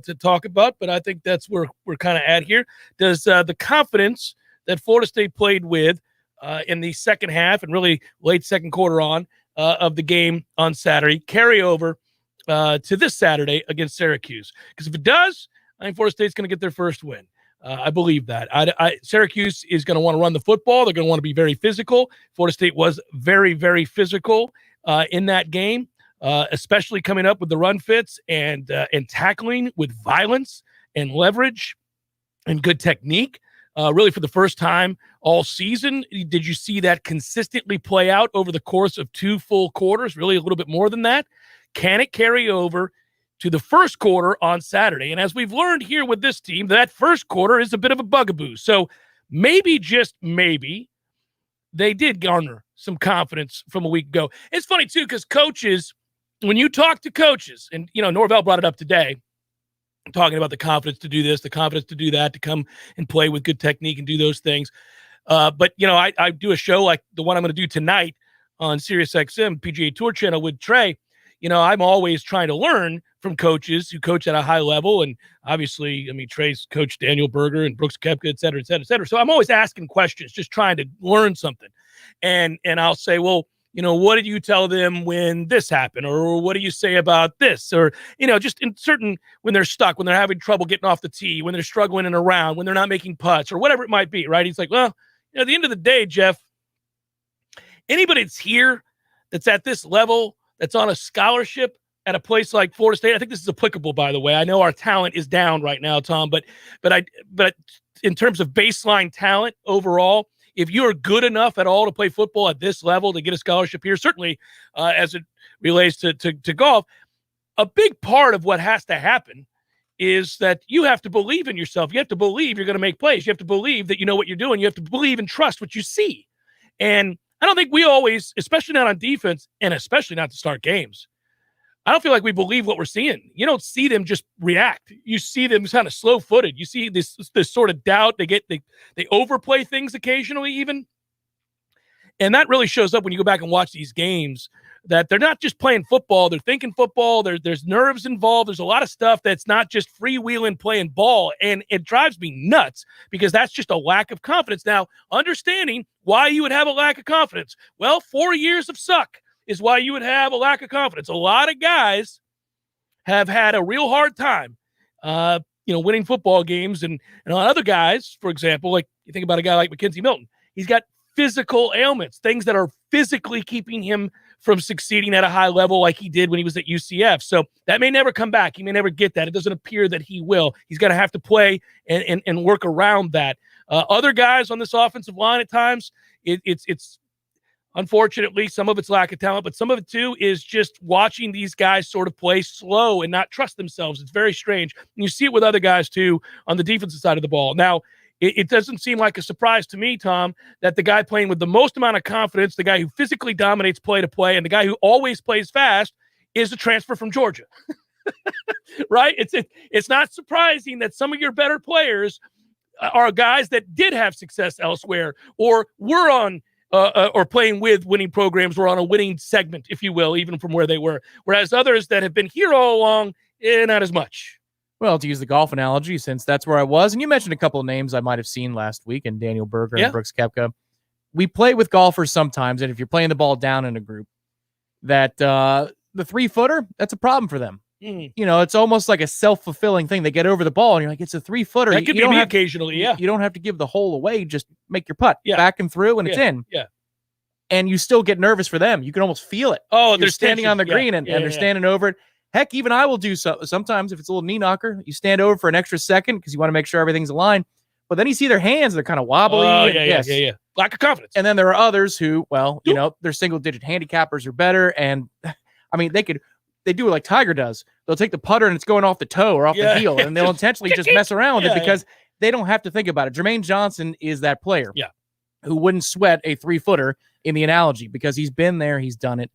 to talk about, but I think that's where we're kind of at here. Does the confidence that Florida State played with in the second half and really late second quarter of the game on Saturday carry over to this Saturday against Syracuse? Because if it does, I think Florida State's going to get their first win. I believe that. Syracuse is going to want to run the football. They're going to want to be very physical. Florida State was very, very physical in that game, especially coming up with the run fits and tackling with violence and leverage and good technique. Really, for the first time all season, did you see that consistently play out over the course of 2 full quarters? Really, a little bit more than that. Can it carry over to the first quarter on Saturday? And as we've learned here with this team, that first quarter is a bit of a bugaboo. So maybe, just maybe, they did garner some confidence from a week ago. It's funny, too, because coaches, when you talk to coaches, and, Norvell brought it up today, talking about the confidence to do this, the confidence to do that, to come and play with good technique and do those things. But, I do a show like the one I'm going to do tonight on SiriusXM, PGA Tour channel with Trey. I'm always trying to learn from coaches who coach at a high level. And obviously, Trey's coached Daniel Berger and Brooks Koepka, et cetera, et cetera, et cetera. So I'm always asking questions, just trying to learn something. And I'll say, well, what did you tell them when this happened? Or what do you say about this? Or, just in certain, when they're stuck, when they're having trouble getting off the tee, when they're struggling and around, when they're not making putts or whatever it might be, right? He's like, well, at the end of the day, Jeff, anybody that's here, that's at this level, that's on a scholarship at a place like Florida State, I think this is applicable, by the way. I know our talent is down right now, Tom, but in terms of baseline talent overall, if you are good enough at all to play football at this level to get a scholarship here, certainly as it relates to golf, a big part of what has to happen is that you have to believe in yourself. You have to believe you're going to make plays. You have to believe that you know what you're doing. You have to believe and trust what you see. And I don't think we always, especially not on defense and especially not to start games, I don't feel like we believe what we're seeing. You don't see them just react. You see them kind of slow-footed. You see this sort of doubt. They overplay things occasionally even. And that really shows up when you go back and watch these games, that they're not just playing football. They're thinking football. There's nerves involved. There's a lot of stuff that's not just freewheeling playing ball. And it drives me nuts because that's just a lack of confidence. Now, understanding why you would have a lack of confidence. Well, 4 years of suck is why you would have a lack of confidence. A lot of guys have had a real hard time, winning football games. And other guys, for example, like you think about a guy like Milton, he's got physical ailments, things that are physically keeping him from succeeding at a high level like he did when he was at UCF. So that may never come back. He may never get that. It doesn't appear that he will. He's going to have to play and work around that. Other guys on this offensive line at times, it's unfortunately, some of it's lack of talent, but some of it too is just watching these guys sort of play slow and not trust themselves. It's very strange. And you see it with other guys too on the defensive side of the ball. Now, it doesn't seem like a surprise to me, Tom, that the guy playing with the most amount of confidence, the guy who physically dominates play to play, and the guy who always plays fast is a transfer from Georgia. Right? It's not surprising that some of your better players are guys that did have success elsewhere or were on or playing with winning programs or on a winning segment, if you will, even from where they were. Whereas others that have been here all along, not as much. Well, to use the golf analogy, since that's where I was, and you mentioned a couple of names I might have seen last week, and Daniel Berger and Brooks Koepka. We play with golfers sometimes, and if you're playing the ball down in a group, that the 3-footer, that's a problem for them. It's almost like a self-fulfilling thing. They get over the ball, and you're like, it's a 3-footer. That could be me occasionally, yeah. You don't have to give the hole away. Just make your putt back and through, and it's in. Yeah. And you still get nervous for them. You can almost feel it. Oh, they're standing on the green, and they're standing over it. Heck, even I will do so. Sometimes if it's a little knee knocker, you stand over for an extra second because you want to make sure everything's aligned. But then you see their hands, they're kind of wobbly. Oh, yeah. Lack of confidence. And then there are others who, their single-digit handicappers are better. And, they do it like Tiger does. They'll take the putter and it's going off the toe or off the heel, and they'll intentionally just mess around with it because they don't have to think about it. Jermaine Johnson is that player who wouldn't sweat a 3-footer in the analogy because he's been there, he's done it,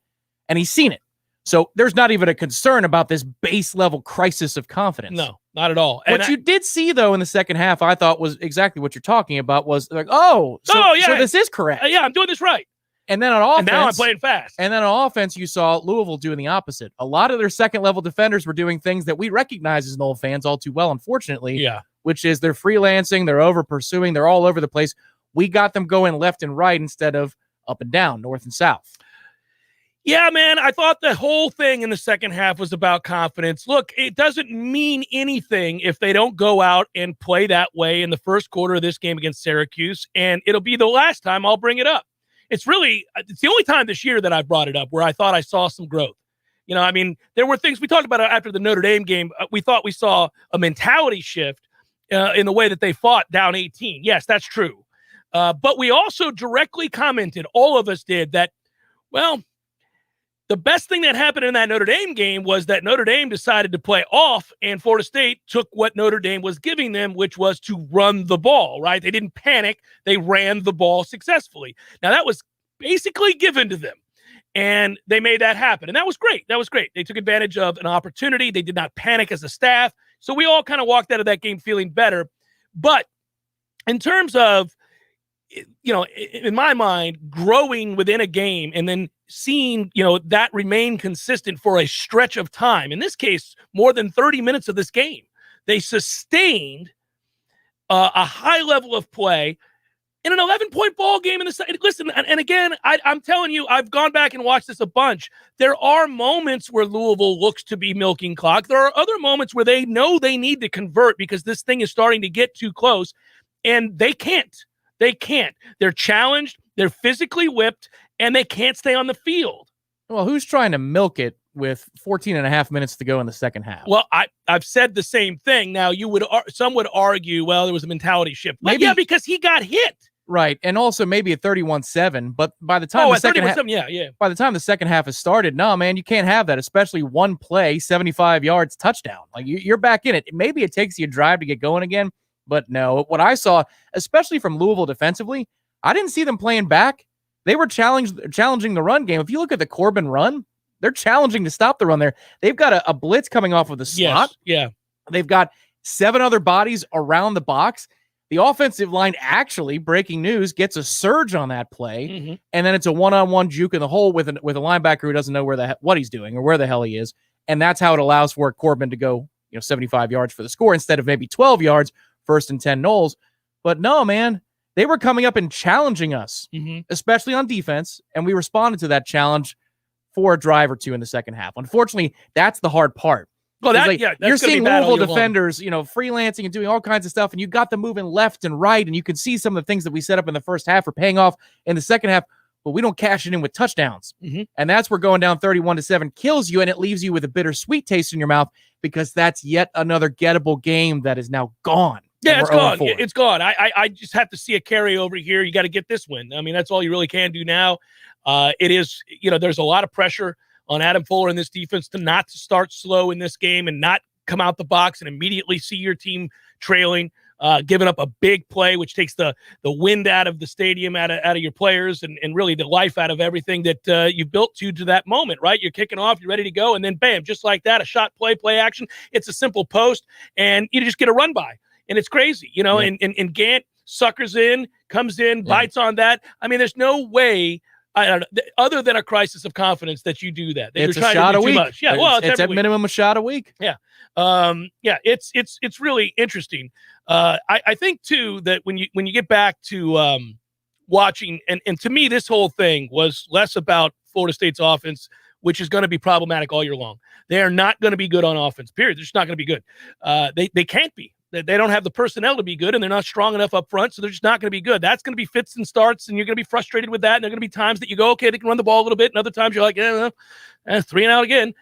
and he's seen it. So there's not even a concern about this base level crisis of confidence. No, not at all. What you did see, though, in the second half, I thought was exactly what you're talking about was like, so this is correct. I'm doing this right. And then on offense, and now I'm playing fast. And then on offense, you saw Louisville doing the opposite. A lot of their second-level defenders were doing things that we recognize as Nole fans all too well, unfortunately. Yeah. Which is they're freelancing, they're over-pursuing, they're all over the place. We got them going left and right instead of up and down, north and south. Yeah, man, I thought the whole thing in the second half was about confidence. Look, it doesn't mean anything if they don't go out and play that way in the first quarter of this game against Syracuse, and it'll be the last time I'll bring it up. It's the only time this year that I've brought it up where I thought I saw some growth. You know, I mean, there were things we talked about after the Notre Dame game. We thought we saw a mentality shift in the way that they fought down 18. Yes, that's true. But we also directly commented, all of us did, that, well, the best thing that happened in that Notre Dame game was that Notre Dame decided to play off, and Florida State took what Notre Dame was giving them, which was to run the ball, right? They didn't panic. They ran the ball successfully. Now, that was basically given to them, and they made that happen, and that was great. That was great. They took advantage of an opportunity. They did not panic as a staff, so we all kind of walked out of that game feeling better. But in terms of, you know, in my mind, growing within a game and then seeing, you know, that remain consistent for a stretch of time. In this case, more than 30 minutes of this game, they sustained a high level of play in an 11-point ball game in the second. Listen, and again, I'm telling you, I've gone back and watched this a bunch. There are moments where Louisville looks to be milking clock. There are other moments where they know they need to convert because this thing is starting to get too close, and they can't. They can't. They're challenged, they're physically whipped, and they can't stay on the field. Well, who's trying to milk it with 14 and a half minutes to go in the second half? Well, I've said the same thing. Now, some would argue, well, there was a mentality shift. Maybe, yeah, because he got hit. Right, and also maybe a 31-7, but by the time the second half, by the time the second half has started, no, man, you can't have that, especially one play, 75 yards, touchdown. Like, you're back in it. Maybe it takes you a drive to get going again, but no. What I saw, especially from Louisville defensively, I didn't see them playing back. They were challenging the run game. If you look at the Corbin run, they're challenging to stop the run there. They've got a blitz coming off of the slot. Yes, yeah. They've got 7 other bodies around the box. The offensive line actually, breaking news, gets a surge on that play, and then it's a one-on-one juke in the hole with a linebacker who doesn't know what he's doing or where the hell he is, and that's how it allows for Corbin to go 75 yards for the score instead of maybe 12 yards, 1st and 10 Noles. But no, man, they were coming up and challenging us, especially on defense, and we responded to that challenge for a drive or two in the second half. Unfortunately, that's the hard part. Well, you're seeing Louisville defenders, freelancing and doing all kinds of stuff, and you got them moving left and right, and you can see some of the things that we set up in the first half are paying off in the second half, but we don't cash it in with touchdowns. And that's where going down 31-7 kills you, and it leaves you with a bittersweet taste in your mouth because that's yet another gettable game that is now gone. Yeah, it's gone. It's gone. I just have to see a carryover here. You got to get this win. I mean, that's all you really can do now. It is, there's a lot of pressure on Adam Fuller in this defense to start slow in this game and not come out the box and immediately see your team trailing, giving up a big play, which takes the wind out of the stadium, out of your players, and really the life out of everything that you've built to that moment, right? You're kicking off, you're ready to go, and then bam, just like that, a shot play action. It's a simple post, and you just get a run by. And it's crazy, and Gant suckers in, comes in, bites on that. I mean, there's no way, other than a crisis of confidence, that you do that. It's a shot a week. Much. Yeah, well, it's at minimum a shot a week. Yeah, it's really interesting. I think too that when you get back to watching, and to me, this whole thing was less about Florida State's offense, which is going to be problematic all year long. They are not going to be good on offense. Period. They're just not going to be good. They can't be. They don't have the personnel to be good, and they're not strong enough up front, so they're just not going to be good. That's going to be fits and starts, and you're going to be frustrated with that. And there are going to be times that you go, okay, they can run the ball a little bit, and other times you're like, 3 and out again.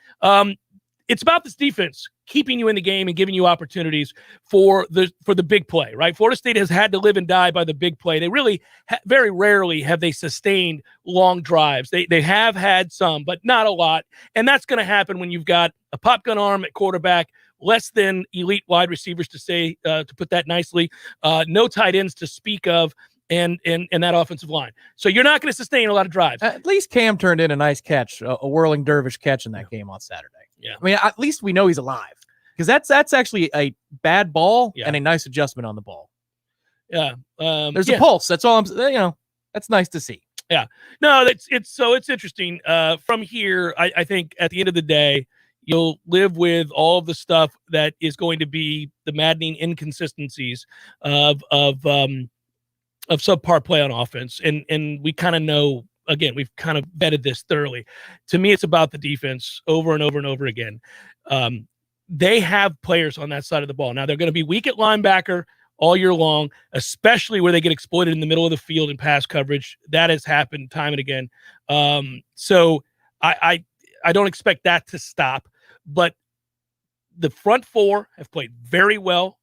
It's about this defense keeping you in the game and giving you opportunities for the big play, right? Florida State has had to live and die by the big play. They really, very rarely have they sustained long drives. They have had some, but not a lot, and that's going to happen when you've got a pop gun arm at quarterback, less than elite wide receivers to put that nicely, no tight ends to speak of, and that offensive line. So you're not going to sustain a lot of drives. At least Cam turned in a nice catch, a whirling dervish catch in that game on Saturday. Yeah. I mean, at least we know he's alive, because that's actually a bad ball and a nice adjustment on the ball. Yeah. There's a pulse. That's all I'm, that's nice to see. Yeah. No, it's interesting. From here, I think at the end of the day, you'll live with all of the stuff that is going to be the maddening inconsistencies of subpar play on offense. And we kind of know, again, we've kind of vetted this thoroughly. To me, it's about the defense over and over and over again. They have players on that side of the ball. Now, they're going to be weak at linebacker all year long, especially where they get exploited in the middle of the field in pass coverage. That has happened time and again. So I don't expect that to stop. But the front four have played very well.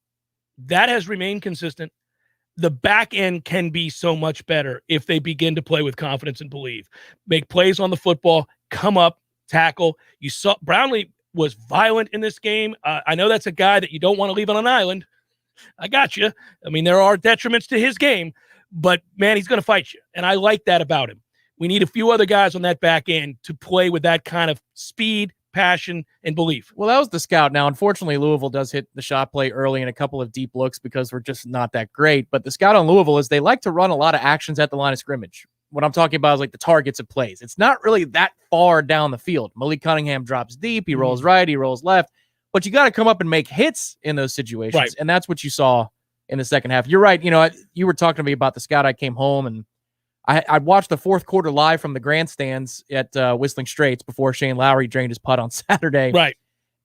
That has remained consistent. The back end can be so much better if they begin to play with confidence and believe. Make plays on the football, come up, tackle. You saw Brownlee was violent in this game. I know that's a guy that you don't want to leave on an island. I got you. I mean, there are detriments to his game, but man, he's going to fight you. And I like that about him. We need a few other guys on that back end to play with that kind of speed, passion, and belief. Well, that was the scout. Now, unfortunately, Louisville does hit the shot play early in a couple of deep looks because we're just not that great. But the scout on Louisville is they like to run a lot of actions at the line of scrimmage. What I'm talking about is like the targets of plays. It's not really that far down the field. Malik Cunningham drops deep. He rolls right. He rolls left. But you got to come up and make hits in those situations. Right. And that's what you saw in the second half. You're right. You know, you were talking to me about the scout. I came home and I watched the fourth quarter live from the grandstands at Whistling Straits before Shane Lowry drained his putt on Saturday. Right.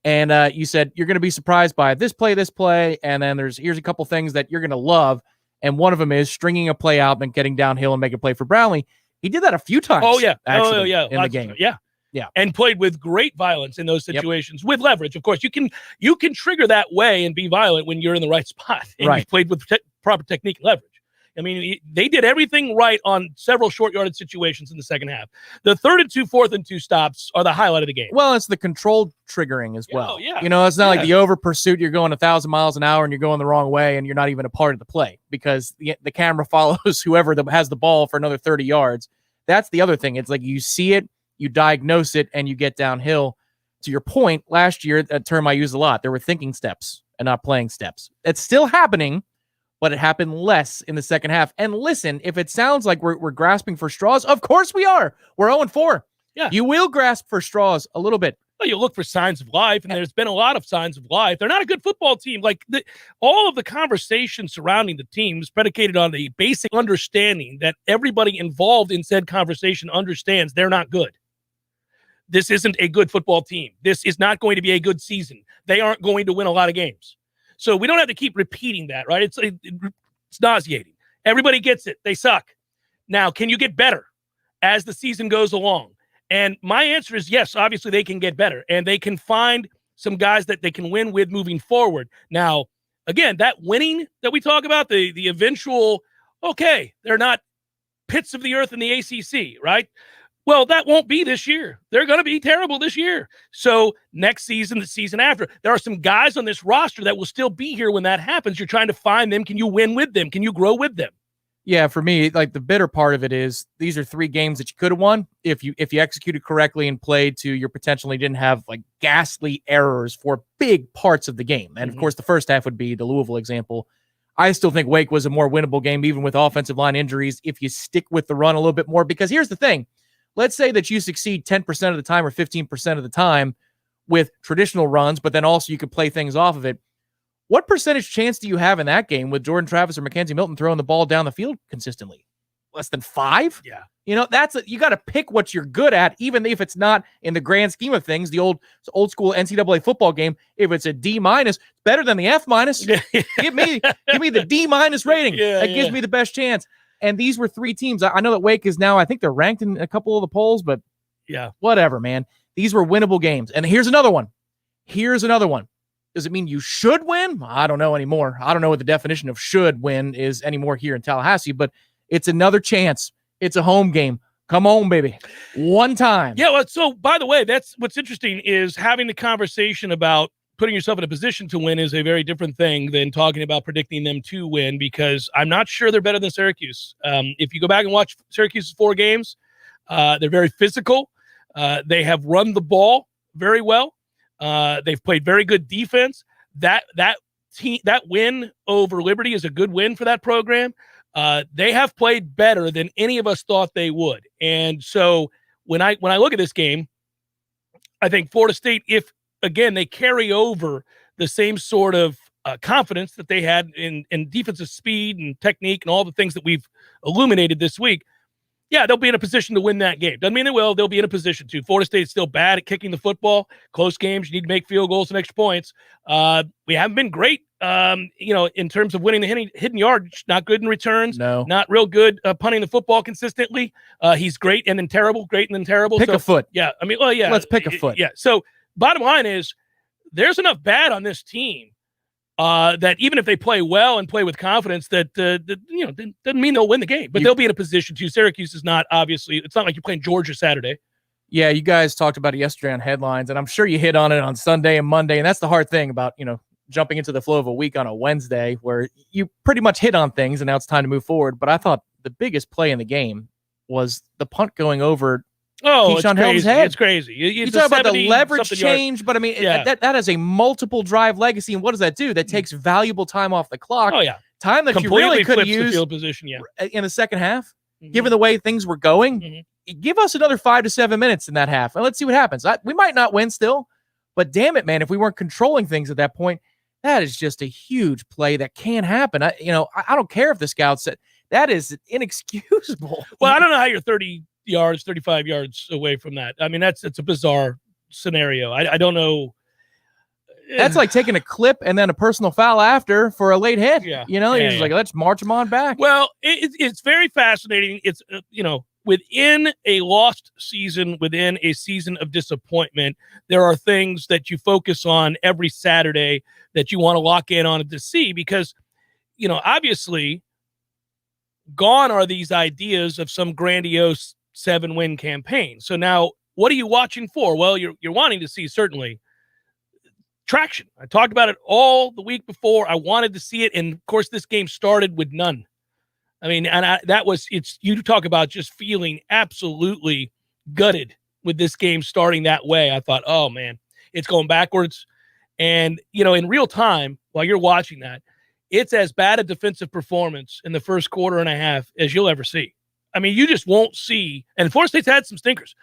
And you said, you're going to be surprised by this play. And then here's a couple things that you're going to love. And one of them is stringing a play out and getting downhill and make a play for Brownlee. He did that a few times. Oh, yeah. Actually, yeah. in the game. Yeah. Yeah. And played with great violence in those situations with leverage. Of course, you can trigger that way and be violent when you're in the right spot. And right. You've played with proper technique and leverage. I mean, they did everything right on several short yardage situations in the second half. The 3rd and 2, 4th and 2 stops are the highlight of the game. Well, it's the controlled triggering as well. Oh, yeah. You know, it's not like the over pursuit. You're going 1,000 miles an hour and you're going the wrong way and you're not even a part of the play because the camera follows whoever has the ball for another 30 yards. That's the other thing. It's like you see it, you diagnose it, and you get downhill. To your point, last year, a term I used a lot, there were thinking steps and not playing steps. It's still happening, but it happened less in the second half. And listen, if it sounds like we're grasping for straws, of course we are. We're 0-4. Yeah. You will grasp for straws a little bit. Well, you look for signs of life, and there's been a lot of signs of life. They're not a good football team. Like all of the conversation surrounding the team is predicated on the basic understanding that everybody involved in said conversation understands they're not good. This isn't a good football team. This is not going to be a good season. They aren't going to win a lot of games. So we don't have to keep repeating that, right? It's nauseating. Everybody gets it. They suck. Now, can you get better as the season goes along? And my answer is yes, obviously they can get better. And they can find some guys that they can win with moving forward. Now, again, that winning that we talk about, the eventual, okay, they're not pits of the earth in the ACC, right? Well, that won't be this year. They're going to be terrible this year. So next season, the season after, there are some guys on this roster that will still be here when that happens. You're trying to find them. Can you win with them? Can you grow with them? Yeah, for me, like the bitter part of it is these are 3 games that you could have won if you executed correctly and played to your potential. You didn't have like ghastly errors for big parts of the game. And of course, the first half would be the Louisville example. I still think Wake was a more winnable game, even with offensive line injuries, if you stick with the run a little bit more. Because here's the thing. Let's say that you succeed 10% of the time or 15% of the time with traditional runs, but then also you could play things off of it. What percentage chance do you have in that game with Jordan Travis or Mackenzie Milton throwing the ball down the field consistently? Less than 5? Yeah. You know, you got to pick what you're good at, even if it's not in the grand scheme of things, the old school NCAA football game. If it's a D-, better than the F-. Give me the D- rating. That gives me the best chance. And these were 3 teams. I know that Wake is now, I think they're ranked in a couple of the polls, but whatever, man. These were winnable games. And here's another one. Does it mean you should win? I don't know anymore. I don't know what the definition of should win is anymore here in Tallahassee, but it's another chance. It's a home game. Come on, baby. One time. Yeah, well, so by the way, that's what's interesting is having the conversation about putting yourself in a position to win is a very different thing than talking about predicting them to win, because I'm not sure they're better than Syracuse. If you go back and watch Syracuse's 4 games, they're very physical. They have run the ball very well. They've played very good defense. That win over Liberty is a good win for that program. They have played better than any of us thought they would. And so when I look at this game, I think Florida State, if, again, they carry over the same sort of confidence that they had in defensive speed and technique and all the things that we've illuminated this week, yeah, they'll be in a position to win that game. Doesn't mean they will. They'll be in a position to. Florida State's still bad at kicking the football. Close games, you need to make field goals and extra points. We haven't been great, in terms of winning the hidden yardage. Not good in returns. No. Not real good punting the football consistently. He's great and then terrible, great and then terrible. Pick a foot. Yeah, I mean, well, yeah. Let's pick a foot. Yeah, so bottom line is there's enough bad on this team that even if they play well and play with confidence, that doesn't mean they'll win the game, but they'll be in a position to. Syracuse is not, obviously, it's not like you're playing Georgia Saturday. Yeah, you guys talked about it yesterday on Headlines, and I'm sure you hit on it on Sunday and Monday, and that's the hard thing about, jumping into the flow of a week on a Wednesday where you pretty much hit on things, and now it's time to move forward. But I thought the biggest play in the game was the punt going over Keyshawn Helm's head. It's crazy. You talk about the leverage change, but I mean, that is a multiple drive legacy. And what does that do? That takes valuable time off the clock. Oh, yeah. Time that completely you really could use the field position, in the second half, given the way things were going. Give us another 5 to 7 minutes in that half, and let's see what happens. We might not win still, but damn it, man, if we weren't controlling things at that point, that is just a huge play that can happen. I don't care if the scouts said that is inexcusable. Well, I don't know how you're 30 yards, 35 yards away from that. I mean, it's a bizarre scenario. I don't know. That's like taking a clip and then a personal foul after for a late hit. Yeah. You're just like, let's march them on back. Well, it's very fascinating. It's, within a lost season, within a season of disappointment, there are things that you focus on every Saturday that you want to lock in on to see because, obviously gone are these ideas of some grandiose 7-win campaign. So now what are you watching for? Well, you're wanting to see certainly traction. I talked about it all the week before. I wanted to see it. And of course, this game started with none. I mean, and you talk about just feeling absolutely gutted with this game starting that way. I thought, oh man, it's going backwards. And, in real time, while you're watching that, it's as bad a defensive performance in the first quarter and a half as you'll ever see. I mean, you just won't see, and Florida State's had some stinkers.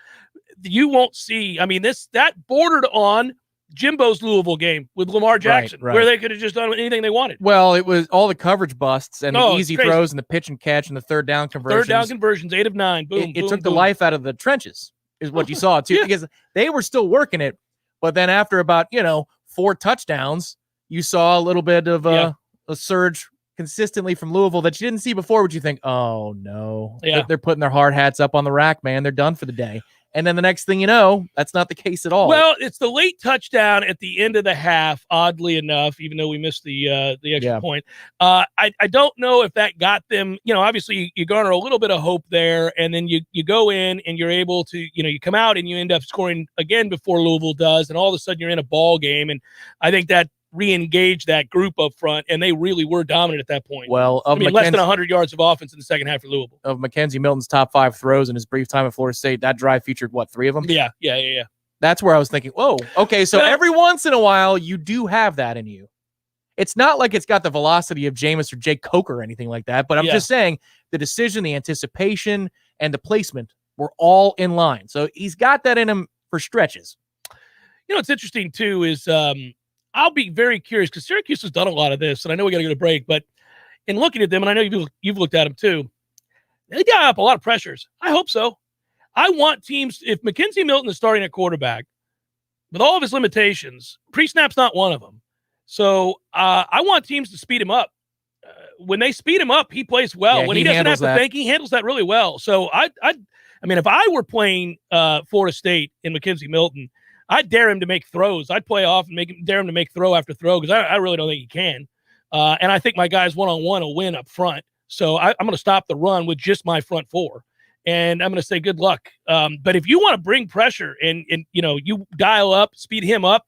You won't see, I mean, that bordered on Jimbo's Louisville game with Lamar Jackson, right. where they could have just done anything they wanted. Well, it was all the coverage busts and the easy throws and the pitch and catch and the third down conversions. 8 of 9. Boom, it took the life out of the trenches, is what you saw, too, because they were still working it. But then after about, 4 touchdowns, you saw a little bit of a surge consistently from Louisville that you didn't see before, but you think, oh, no. Yeah. They're putting their hard hats up on the rack, man. They're done for the day. And then the next thing you know, that's not the case at all. Well, it's the late touchdown at the end of the half, oddly enough, even though we missed the extra point. I don't know if that got them, obviously you garner a little bit of hope there, and then you go in and you're able to, you come out and you end up scoring again before Louisville does, and all of a sudden you're in a ball game. And I think that re-engage that group up front, and they really were dominant at that point. Well, less than 100 yards of offense in the second half for Louisville. Of Mackenzie Milton's top 5 throws in his brief time at Florida State, that drive featured, 3 of them? Yeah. That's where I was thinking, whoa, okay, so every once in a while, you do have that in you. It's not like it's got the velocity of Jameis or Jake Coker or anything like that, but I'm just saying the decision, the anticipation, and the placement were all in line. So he's got that in him for stretches. What's interesting, too, is I'll be very curious because Syracuse has done a lot of this, and I know we got to go to break, but in looking at them, and I know you've looked at them too, they got up a lot of pressures. I hope so. I want teams, if Mackenzie Milton is starting at quarterback, with all of his limitations, pre-snap's not one of them. So I want teams to speed him up. When they speed him up, he plays well. When he doesn't have to think, he handles that really well. So I mean, if I were playing Florida State in Mackenzie Milton, I'd dare him to make throws. I'd play off and dare him to make throw after throw because I really don't think he can. And I think my guys one-on-one will win up front. So I'm going to stop the run with just my front 4. And I'm going to say good luck. But if you want to bring pressure and you dial up, speed him up,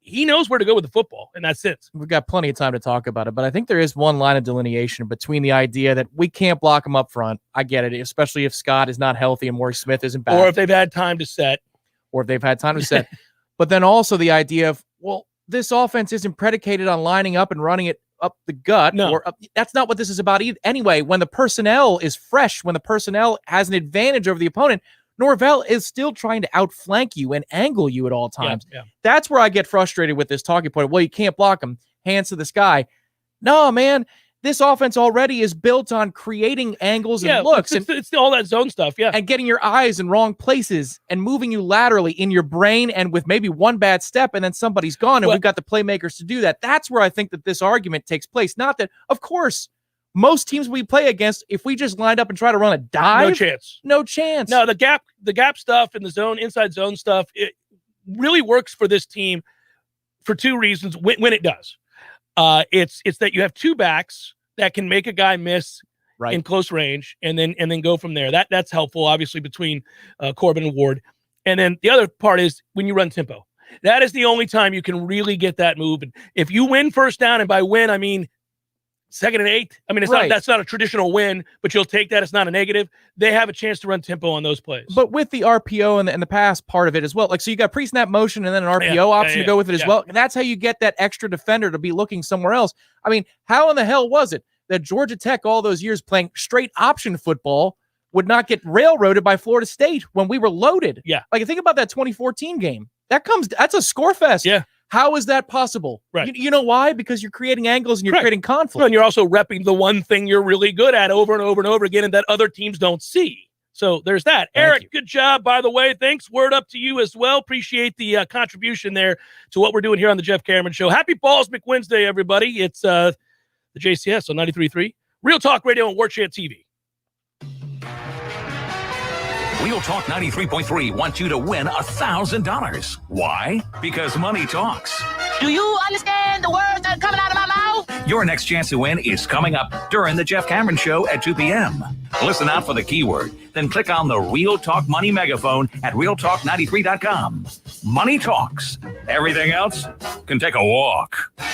he knows where to go with the football in that sense. We've got plenty of time to talk about it, but I think there is one line of delineation between the idea that we can't block him up front. I get it, especially if Scott is not healthy and Maurice Smith isn't back. Or if they've had time to set. But then also the idea of, well, this offense isn't predicated on lining up and running it up the gut. No. That's not what this is about anyway. When the personnel is fresh, when the personnel has an advantage over the opponent, Norvell is still trying to outflank you and angle you at all times. Yeah. That's where I get frustrated with this talking point. Well, you can't block him. Hands to the sky. No, man. This offense already is built on creating angles and looks. It's all that zone stuff, and getting your eyes in wrong places and moving you laterally in your brain and with maybe one bad step and then somebody's gone and we've got the playmakers to do that. That's where I think that this argument takes place. Not that, of course, most teams we play against, if we just lined up and try to run a dive, no chance. No, the gap stuff and the zone, inside zone stuff, it really works for this team for two reasons when it does. It's that you have two backs that can make a guy miss in close range and then go from there. That's helpful, obviously, between Corbin and Ward. And then the other part is when you run tempo. That is the only time you can really get that move. And if you win first down, and by win, I mean 2nd and 8. I mean, that's not a traditional win, but you'll take that. It's not a negative. They have a chance to run tempo on those plays. But with the RPO and the pass part of it as well, like, so you got pre-snap motion and then an RPO option to go with it as well. And that's how you get that extra defender to be looking somewhere else. I mean, how in the hell was it that Georgia Tech all those years playing straight option football would not get railroaded by Florida State when we were loaded? Yeah. Like, think about that 2014 game. That's a score fest. Yeah. How is that possible? Right. You know why? Because you're creating angles and you're creating conflict. And you're also repping the one thing you're really good at over and over and over again and that other teams don't see. So there's that. Eric, good job, by the way. Thanks. Word up to you as well. Appreciate the contribution there to what we're doing here on the Jeff Cameron Show. Happy Balls McWednesday, everybody. It's the JCS on 93.3. Real Talk Radio and Warchant TV. Real Talk 93.3 wants you to win $1,000. Why? Because money talks. Do you understand the words that are coming out of my mouth? Your next chance to win is coming up during the Jeff Cameron Show at 2 p.m. Listen out for the keyword, then click on the Real Talk Money megaphone at realtalk93.com. Money talks. Everything else can take a walk. Money,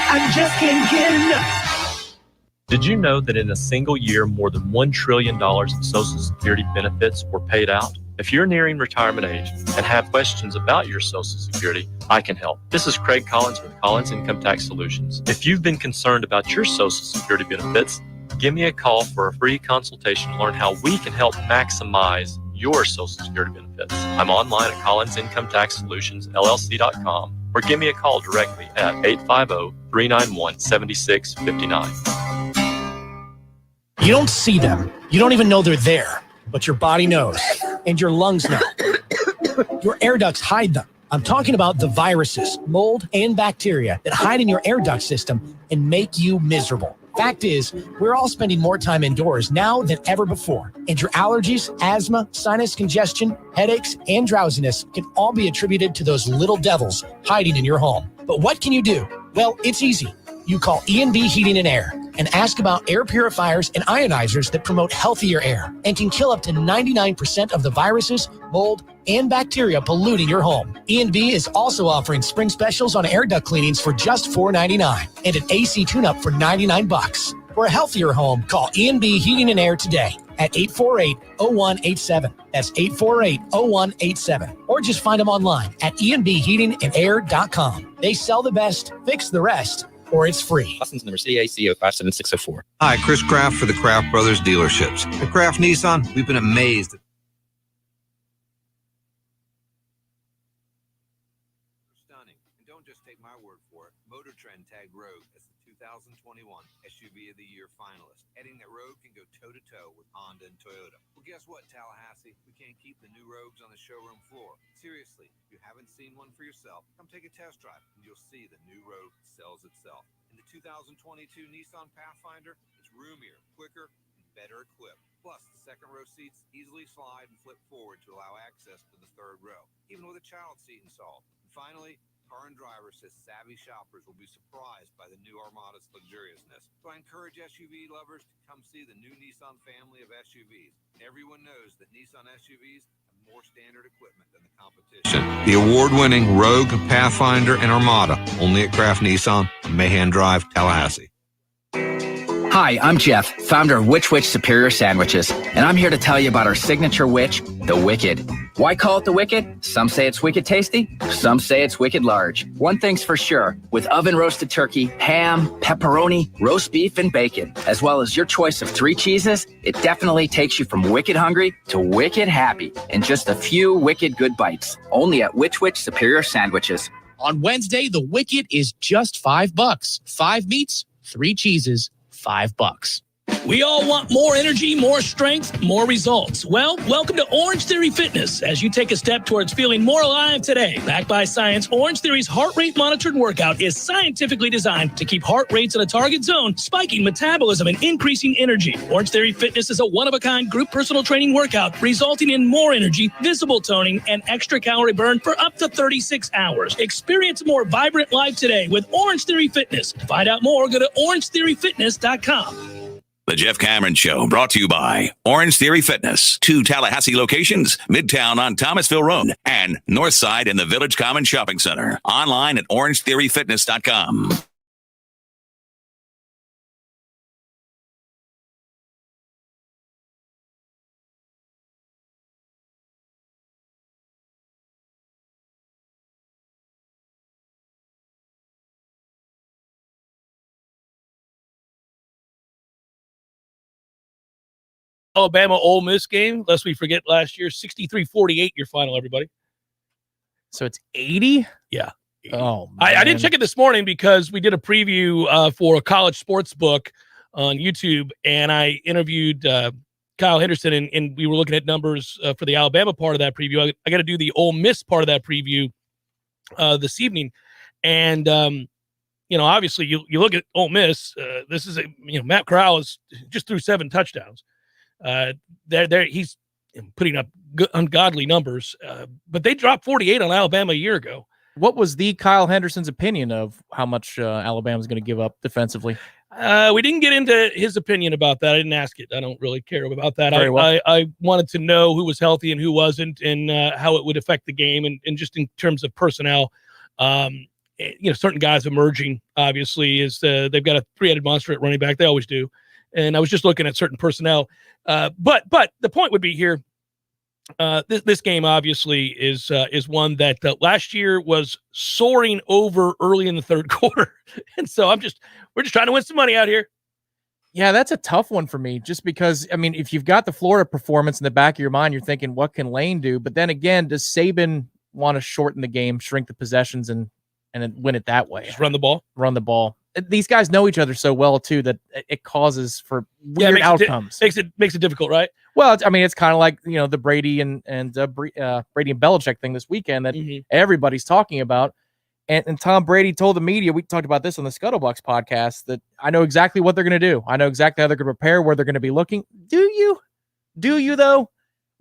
I just can't get enough. Did you know that in a single year, more than $1 trillion in Social Security benefits were paid out? If you're nearing retirement age and have questions about your Social Security, I can help. This is Craig Collins with Collins Income Tax Solutions. If you've been concerned about your Social Security benefits, give me a call for a free consultation to learn how we can help maximize your Social Security benefits. I'm online at collinsincometexsolutionsllc.com or give me a call directly at 850-391-7659. You don't see them. You don't even know they're there, but your body knows and your lungs know. Your air ducts hide them. I'm talking about the viruses, mold, and bacteria that hide in your air duct system and make you miserable. Fact is, we're all spending more time indoors now than ever before, and your allergies, asthma, sinus congestion, headaches, and drowsiness can all be attributed to those little devils hiding in your home. But what can you do? Well, it's easy. You call E&B Heating and Air and ask about air purifiers and ionizers that promote healthier air and can kill up to 99% of the viruses, mold, and bacteria polluting your home. E&B is also offering spring specials on air duct cleanings for just $4.99 and an AC tune-up for $99. For a healthier home, call E&B Heating and Air today at 848-0187. That's 848-0187. Or just find them online at enbheatingandair.com. They sell the best, fix the rest, or it's free. License number CAC 057604. Hi, Chris Kraft for the Kraft Brothers dealerships. At Kraft Nissan, we've been amazed at stunning. And don't just take my word for it. Motor Trend tagged Rogue as the 2021 SUV of the Year finalist, adding that Rogue can go toe-to-toe with Honda and Toyota. Well, guess what, Tallahassee? We can't keep the new Rogues on the showroom floor. Seriously, if you haven't seen one for yourself, come take a test drive and you'll see the new Rogue sells itself. In the 2022 Nissan Pathfinder, it's roomier, quicker, and better equipped. Plus, the second row seats easily slide and flip forward to allow access to the third row, even with a child seat installed. And finally, Car and Driver says savvy shoppers will be surprised by the new Armada's luxuriousness. So I encourage SUV lovers to come see the new Nissan family of SUVs. And everyone knows that Nissan SUVs have more standard equipment than the competition. the award-winning Rogue, Pathfinder, and Armada, only at Kraft Nissan, Mahan Drive, Tallahassee. Hi, I'm Jeff, founder of Which Superior Sandwiches, and I'm here to tell you about our signature witch, the Wicked. Why call it the Wicked? Some say it's wicked tasty, some say it's wicked large. One thing's for sure, with oven-roasted turkey, ham, pepperoni, roast beef, and bacon, as well as your choice of 3 cheeses, it definitely takes you from wicked hungry to wicked happy in just a few wicked good bites, only at Which Superior Sandwiches. On Wednesday, the Wicked is just $5. 5 meats, 3 cheeses, $5. We all want more energy, more strength, more results. Well, welcome to Orange Theory Fitness as you take a step towards feeling more alive today. Backed by science, Orange Theory's heart rate monitored workout is scientifically designed to keep heart rates in a target zone, spiking metabolism and increasing energy. Orange Theory Fitness is a one-of-a-kind group personal training workout resulting in more energy, visible toning, and extra calorie burn for up to 36 hours. Experience a more vibrant life today with Orange Theory Fitness. To find out more, go to orangetheoryfitness.com. The Jeff Cameron Show, brought to you by Orange Theory Fitness. 2 Tallahassee locations, Midtown on Thomasville Road and Northside in the Village Common Shopping Center. Online at orangetheoryfitness.com. Alabama Ole Miss game, lest we forget last year, 63-48 your final, everybody. So it's 80? Yeah. Oh, I didn't check it this morning because we did a preview for a college sports book on YouTube, and I interviewed Kyle Henderson, and we were looking at numbers for the Alabama part of that preview. I got to do the Ole Miss part of that preview this evening. And, obviously you look at Ole Miss, this is Matt Corral just threw 7 touchdowns. He's putting up ungodly numbers, but they dropped 48 on Alabama a year ago. What was the Kyle Henderson's opinion of how much Alabama's going to give up defensively? We didn't get into his opinion about that. I didn't ask it. I don't really care about that. Well. I wanted to know who was healthy and who wasn't, and how it would affect the game, and just in terms of personnel. Certain guys emerging, obviously, is they've got a 3-headed monster at running back. They always do. And I was just looking at certain personnel. But the point would be here, this game obviously is one that last year was soaring over early in the third quarter. And so we're just trying to win some money out here. Yeah, that's a tough one for me, just because, if you've got the Florida performance in the back of your mind, you're thinking, what can Lane do? But then again, does Saban want to shorten the game, shrink the possessions, and win it that way? Just run the ball. Run the ball. These guys know each other so well too that it causes for weird outcomes. Makes it difficult, right? Well, it's kind of like the Brady and Brady and Belichick thing this weekend that everybody's talking about. And Tom Brady told the media, we talked about this on the Scuttlebucks podcast, that I know exactly what they're going to do. I know exactly how they're going to prepare, where they're going to be looking. Do you? Do you though?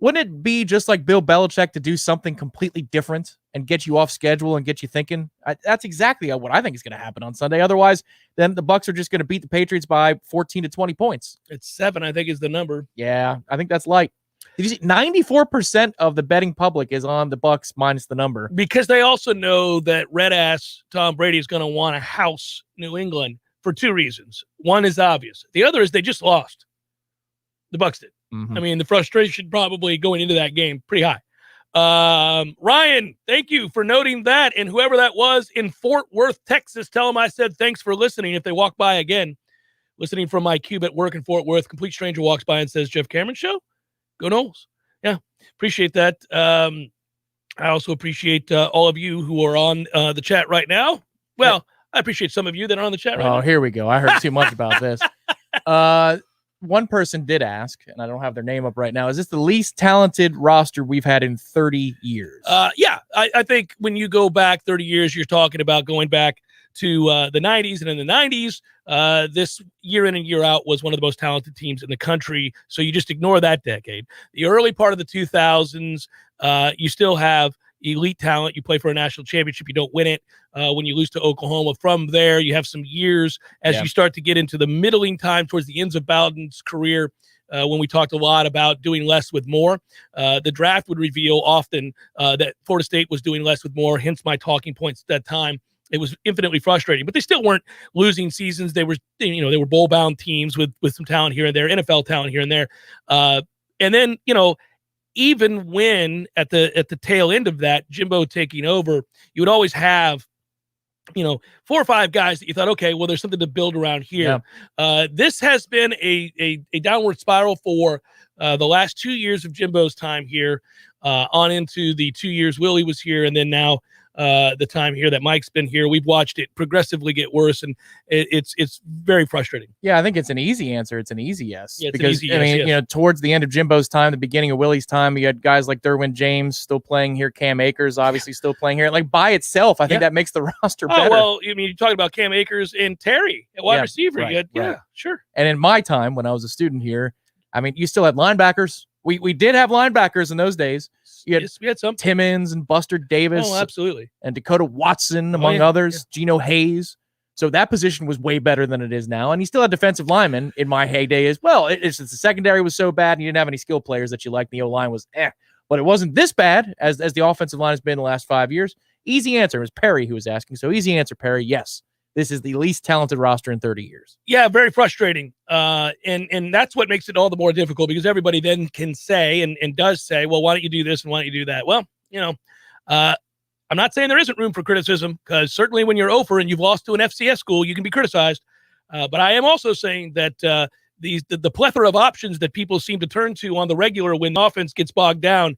Wouldn't it be just like Bill Belichick to do something completely different and get you off schedule and get you thinking? That's exactly what I think is going to happen on Sunday. Otherwise, then the Bucs are just going to beat the Patriots by 14 to 20 points. It's 7, I think, is the number. Yeah, I think that's light. Did you see 94% of the betting public is on the Bucs minus the number? Because they also know that red-ass Tom Brady is going to want to house New England for 2 reasons. One is obvious. The other is they just lost. The Bucs did. Mm-hmm. The frustration probably going into that game pretty high. Ryan, thank you for noting that. And whoever that was in Fort Worth, Texas, tell them I said thanks for listening. If they walk by again, listening from my cube at work in Fort Worth, complete stranger walks by and says, Jeff Cameron Show? Go Noles. Yeah, appreciate that. I also appreciate all of you who are on the chat right now. Well, I appreciate some of you that are on the chat right now. Oh, here we go. I heard too much about this. One person did ask, and I don't have their name up right now, is this the least talented roster we've had in 30 years? Yeah, I think when you go back 30 years, you're talking about going back to the 90s. And in the 90s, this year in and year out was one of the most talented teams in the country. So you just ignore that decade. The early part of the 2000s, you still have elite talent. You play for a national championship, you don't win it. When you lose to Oklahoma, from there you have some years as you start to get into the middling time towards the ends of Bowden's career, when we talked a lot about doing less with more. The draft would reveal often that Florida State was doing less with more, hence my talking points at that time. it was infinitely frustrating. But they still weren't losing seasons. They were, they were bowl bound teams with some talent here and there, NFL talent here and there. And then, even when at the tail end of that, Jimbo taking over, you would always have 4 or 5 guys that you thought, okay, well, there's something to build around here. Yeah. This has been a downward spiral for the last 2 years of Jimbo's time here, on into the 2 years Willie was here, and then now the time here that Mike's been here. We've watched it progressively get worse, and it's very frustrating. Yeah, I think it's an easy answer. It's an easy yes. Yeah, because easy yes, yes. Towards the end of Jimbo's time, the beginning of Willie's time, you had guys like Derwin James still playing here, Cam Akers obviously still playing here. Like by itself, I think that makes the roster better. Well, I mean, you're talking about Cam Akers and Terry at wide receiver. Right, Yeah, sure. And in my time when I was a student here, I mean, you still had linebackers. We did have linebackers in those days. We had some Timmons and Buster Davis. Oh, absolutely. And Dakota Watson, among others, Geno Hayes. So that position was way better than it is now. And he still had defensive linemen in my heyday as well. It's the secondary was so bad and you didn't have any skill players that you liked. The O-line was but it wasn't this bad as the offensive line has been the last 5 years. Easy answer. It was Perry who was asking. So easy answer, Perry. Yes. This is the least talented roster in 30 years. Yeah, very frustrating. And that's what makes it all the more difficult, because everybody then can say and does say, well, why don't you do this and why don't you do that? Well, I'm not saying there isn't room for criticism, because certainly when you're over and you've lost to an FCS school, you can be criticized. But I am also saying that the plethora of options that people seem to turn to on the regular when the offense gets bogged down,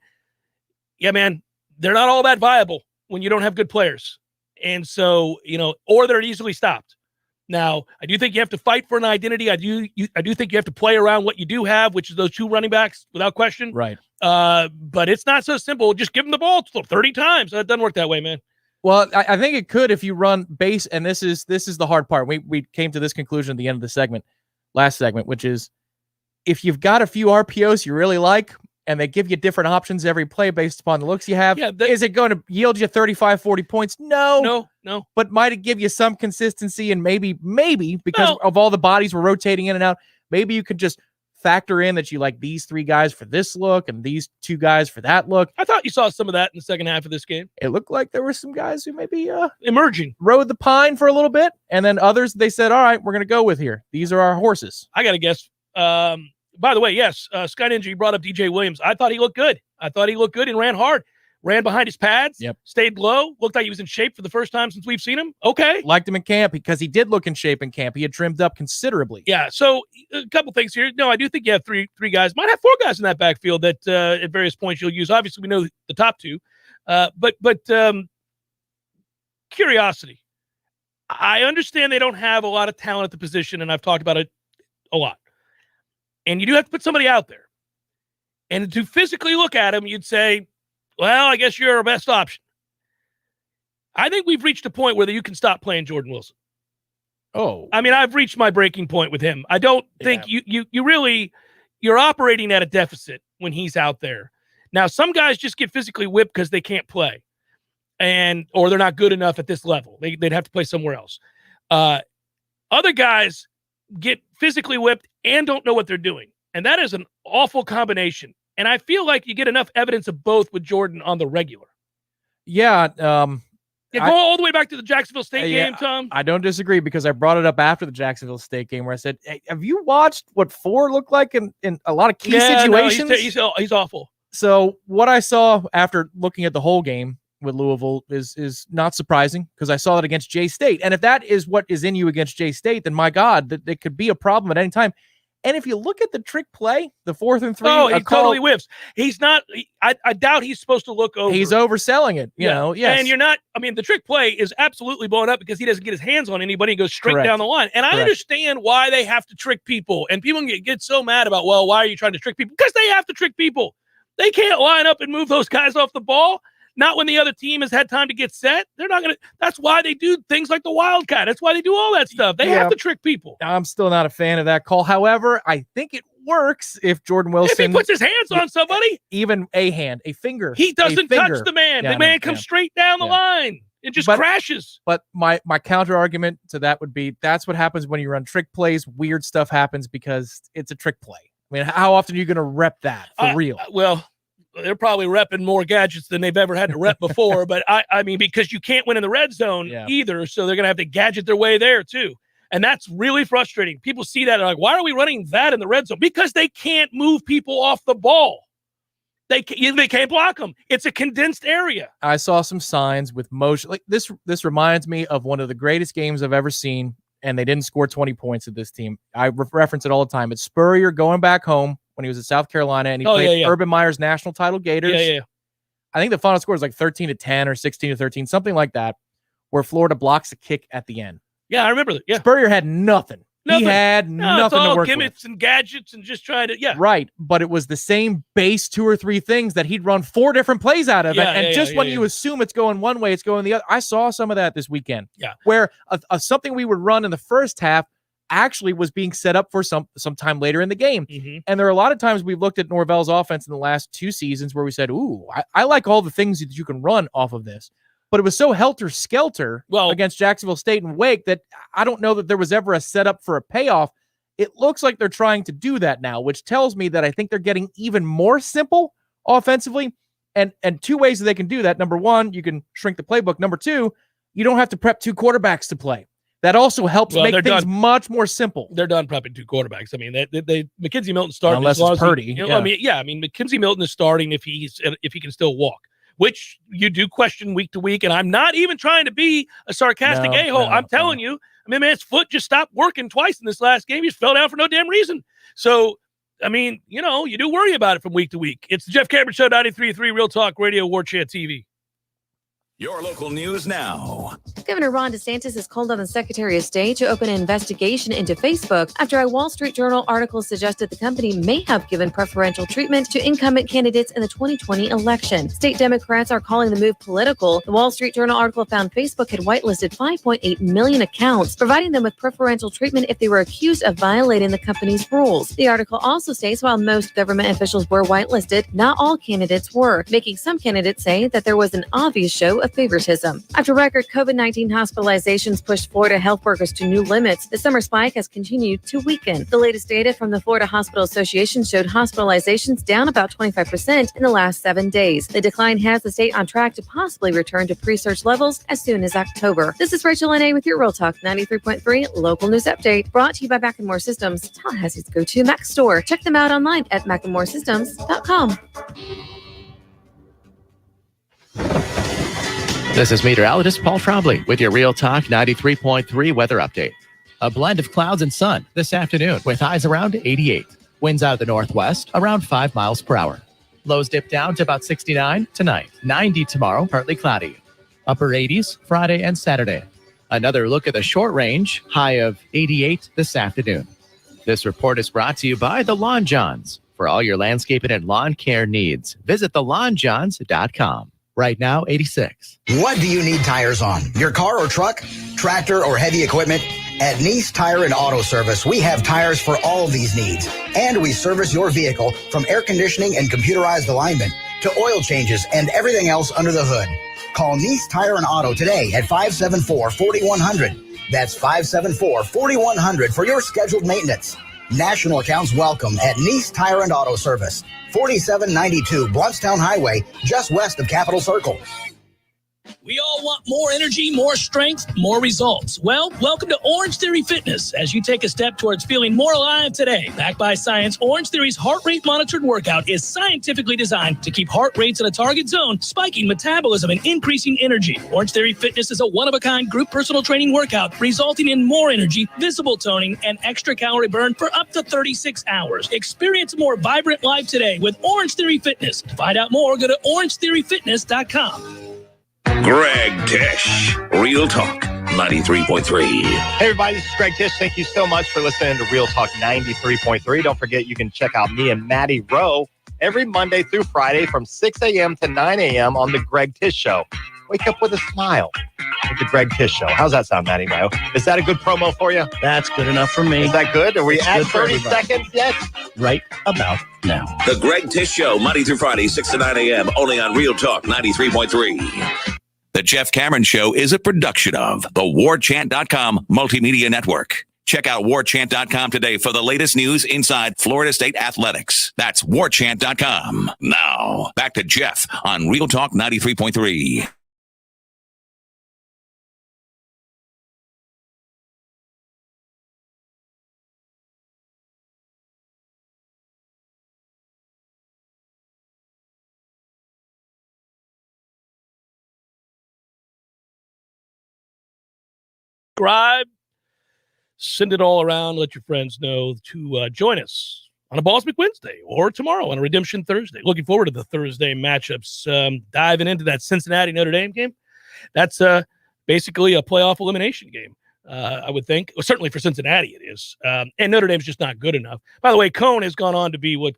yeah, man, they're not all that viable when you don't have good players. And so, or they're easily stopped. Now, I do think you have to fight for an identity. I do think you have to play around what you do have, which is those 2 running backs, without question. Right. But it's not so simple. Just give them the ball 30 times. That doesn't work that way, man. Well, I think it could if you run base, and this is the hard part. We came to this conclusion at the end of the last segment, which is if you've got a few RPOs you really like, and they give you different options every play based upon the looks you have. Yeah, is it going to yield you 35, 40 points? No. But might it give you some consistency, and maybe because of all the bodies we're rotating in and out, maybe you could just factor in that you like these 3 guys for this look and these 2 guys for that look. I thought you saw some of that in the second half of this game. It looked like there were some guys who maybe emerging, rode the pine for a little bit, and then others they said, all right, we're going to go with here. These are our horses. I got to guess. By the way, yes, Sky Ninja, you brought up DJ Williams. I thought he looked good. And ran hard. Ran behind his pads. Yep. Stayed low. Looked like he was in shape for the first time since we've seen him. Okay. Liked him in camp because he did look in shape in camp. He had trimmed up considerably. Yeah, so a couple things here. No, I do think you have three guys. Might have 4 guys in that backfield that at various points you'll use. Obviously, we know the top 2. But curiosity. I understand they don't have a lot of talent at the position, and I've talked about it a lot. And you do have to put somebody out there. And to physically look at him, you'd say, well, I guess you're our best option. I think we've reached a point where you can stop playing Jordan Wilson. Oh. I mean, I've reached my breaking point with him. I don't think you're operating at a deficit when he's out there. Now, some guys just get physically whipped because they can't play. Or they're not good enough at this level. They'd have to play somewhere else. Other guys get physically whipped and don't know what they're doing. And that is an awful combination. And I feel like you get enough evidence of both with Jordan on the regular. Yeah. Go all the way back to the Jacksonville State game, Tom. I don't disagree, because I brought it up after the Jacksonville State game where I said, hey, have you watched what 4 looked like in a lot of key situations? No, he's awful. So what I saw after looking at the whole game with Louisville is not surprising, because I saw it against J-State. And if that is what is in you against J-State, then my God, that could be a problem at any time. And if you look at the trick play, the 4th and 3, he totally whiffs. He's not. I doubt he's supposed to look over. He's overselling it. You know. Yes. And you're not. I mean, the trick play is absolutely blown up because he doesn't get his hands on anybody. He goes straight down the line. And I understand why they have to trick people. And people get so mad about, well, why are you trying to trick people? Because they have to trick people. They can't line up and move those guys off the ball. Not when the other team has had time to get set. They're not going to. That's why they do things like the Wildcat. That's why they do all that stuff. They have to trick people. I'm still not a fan of that call. However, I think it works if Jordan Wilson. If he puts his hands on somebody. Even a hand, a finger. He doesn't touch the man. The man comes straight down the line. It just crashes. But my counter argument to that would be, that's what happens when you run trick plays. Weird stuff happens because it's a trick play. I mean, how often are you going to rep that for real? Well, they're probably repping more gadgets than they've ever had to rep before. But I mean, because you can't win in the red zone either, so they're going to have to gadget their way there too. And that's really frustrating. People see that and are like, why are we running that in the red zone? Because they can't move people off the ball. They can't block them. It's a condensed area. I saw some signs with motion. Like this reminds me of one of the greatest games I've ever seen, and they didn't score 20 points at this team. I reference it all the time. It's Spurrier going back home when he was in South Carolina, and he played Urban Meyer's national title Gators. Yeah. I think the final score is like 13-10 or 16-13, something like that, where Florida blocks a kick at the end. Yeah, I remember that. Yeah. Spurrier had nothing. He had nothing to work with. Gimmicks and gadgets and just try to, Right, but it was the same base 2 or 3 things that he'd run 4 different plays out of. When you assume it's going one way, it's going the other. I saw some of that this weekend. Yeah. Where something we would run in the first half actually was being set up for some time later in the game. Mm-hmm. And there are a lot of times we've looked at Norvell's offense in the last 2 seasons where we said, ooh, I like all the things that you can run off of this. But it was so helter-skelter against Jacksonville State and Wake that I don't know that there was ever a setup for a payoff. It looks like they're trying to do that now, which tells me that I think they're getting even more simple offensively. And 2 ways that they can do that. Number 1, you can shrink the playbook. Number 2, you don't have to prep 2 quarterbacks to play. That also helps make things much more simple. They're done prepping 2 quarterbacks. I mean, McKenzie Milton starting unless it's Purdy. I mean, McKenzie Milton is starting if he can still walk, which you do question week to week. And I'm not even trying to be a sarcastic a-hole. I'm telling you, I mean, man's foot just stopped working twice in this last game. He just fell down for no damn reason. So, I mean, you do worry about it from week to week. It's the Jeff Cameron Show, 93.3 Real Talk Radio, Warchant TV. Your local news now. Governor Ron DeSantis has called on the Secretary of State to open an investigation into Facebook after a Wall Street Journal article suggested the company may have given preferential treatment to incumbent candidates in the 2020 election. State Democrats are calling the move political. The Wall Street Journal article found Facebook had whitelisted 5.8 million accounts, providing them with preferential treatment if they were accused of violating the company's rules. The article also states while most government officials were whitelisted, not all candidates were, making some candidates say that there was an obvious show of favoritism. After record COVID-19 hospitalizations pushed Florida health workers to new limits, the summer spike has continued to weaken. The latest data from the Florida Hospital Association showed hospitalizations down about 25% in the last 7 days. The decline has the state on track to possibly return to pre-surge levels as soon as October. This is Rachel N.A. with your Real Talk 93.3 local news update, brought to you by Mac & More Systems, Tallahassee's go-to Mac store. Check them out online at macandmoresystems.com. This is meteorologist Paul Trombley with your Real Talk 93.3 weather update. A blend of clouds and sun this afternoon with highs around 88. Winds out of the northwest around 5 miles per hour. Lows dip down to about 69 tonight. 90 tomorrow, partly cloudy. Upper 80s Friday and Saturday. Another look at the short range, high of 88 this afternoon. This report is brought to you by the Lawn Johns. For all your landscaping and lawn care needs, visit thelawnjohns.com. Right now, 86. What do you need tires on? Your car or truck, tractor or heavy equipment? At Nice Tire and Auto Service, we have tires for all of these needs. And we service your vehicle from air conditioning and computerized alignment to oil changes and everything else under the hood. Call Nice Tire and Auto today at 574-4100. That's 574-4100 for your scheduled maintenance. National accounts welcome at Nice Tire and Auto Service, 4792 Bluntstown Highway, just west of Capitol Circle. We all want more energy, more strength, more results. Well, welcome to Orange Theory Fitness as you take a step towards feeling more alive today. Backed by science, Orange Theory's heart rate monitored workout is scientifically designed to keep heart rates in a target zone, spiking metabolism and increasing energy. Orange Theory Fitness is a one-of-a-kind group personal training workout resulting in more energy, visible toning, and extra calorie burn for up to 36 hours. Experience a more vibrant life today with Orange Theory Fitness. To find out more, go to orangetheoryfitness.com. Greg Tish, Real Talk 93.3. Hey everybody, this is Greg Tish. Thank you so much for listening to Real Talk 93.3. Don't forget you can check out me and Maddie Rowe every Monday through Friday from 6 a.m. to 9 a.m. on the Greg Tish Show. Wake up with a smile with the Greg Tish Show. How's that sound, Maddie Rowe? Is that a good promo for you? That's good enough for me. Is that good? Are we at 30 seconds yet? Right about now. The Greg Tish Show, Monday through Friday, 6 to 9 a.m., only on Real Talk 93.3. The Jeff Cameron Show is a production of the Warchant.com Multimedia Network. Check out warchant.com today for the latest news inside Florida State athletics. That's warchant.com. Now, back to Jeff on Real Talk 93.3. Subscribe, send it all around, let your friends know to join us on a Balls McWednesday or tomorrow on a Redemption Thursday. Looking forward to the Thursday matchups. Diving into that Cincinnati-Notre Dame game. That's basically a playoff elimination game, I would think. Well, certainly for Cincinnati it is. And Notre Dame's just not good enough. By the way, Cone has gone on to be what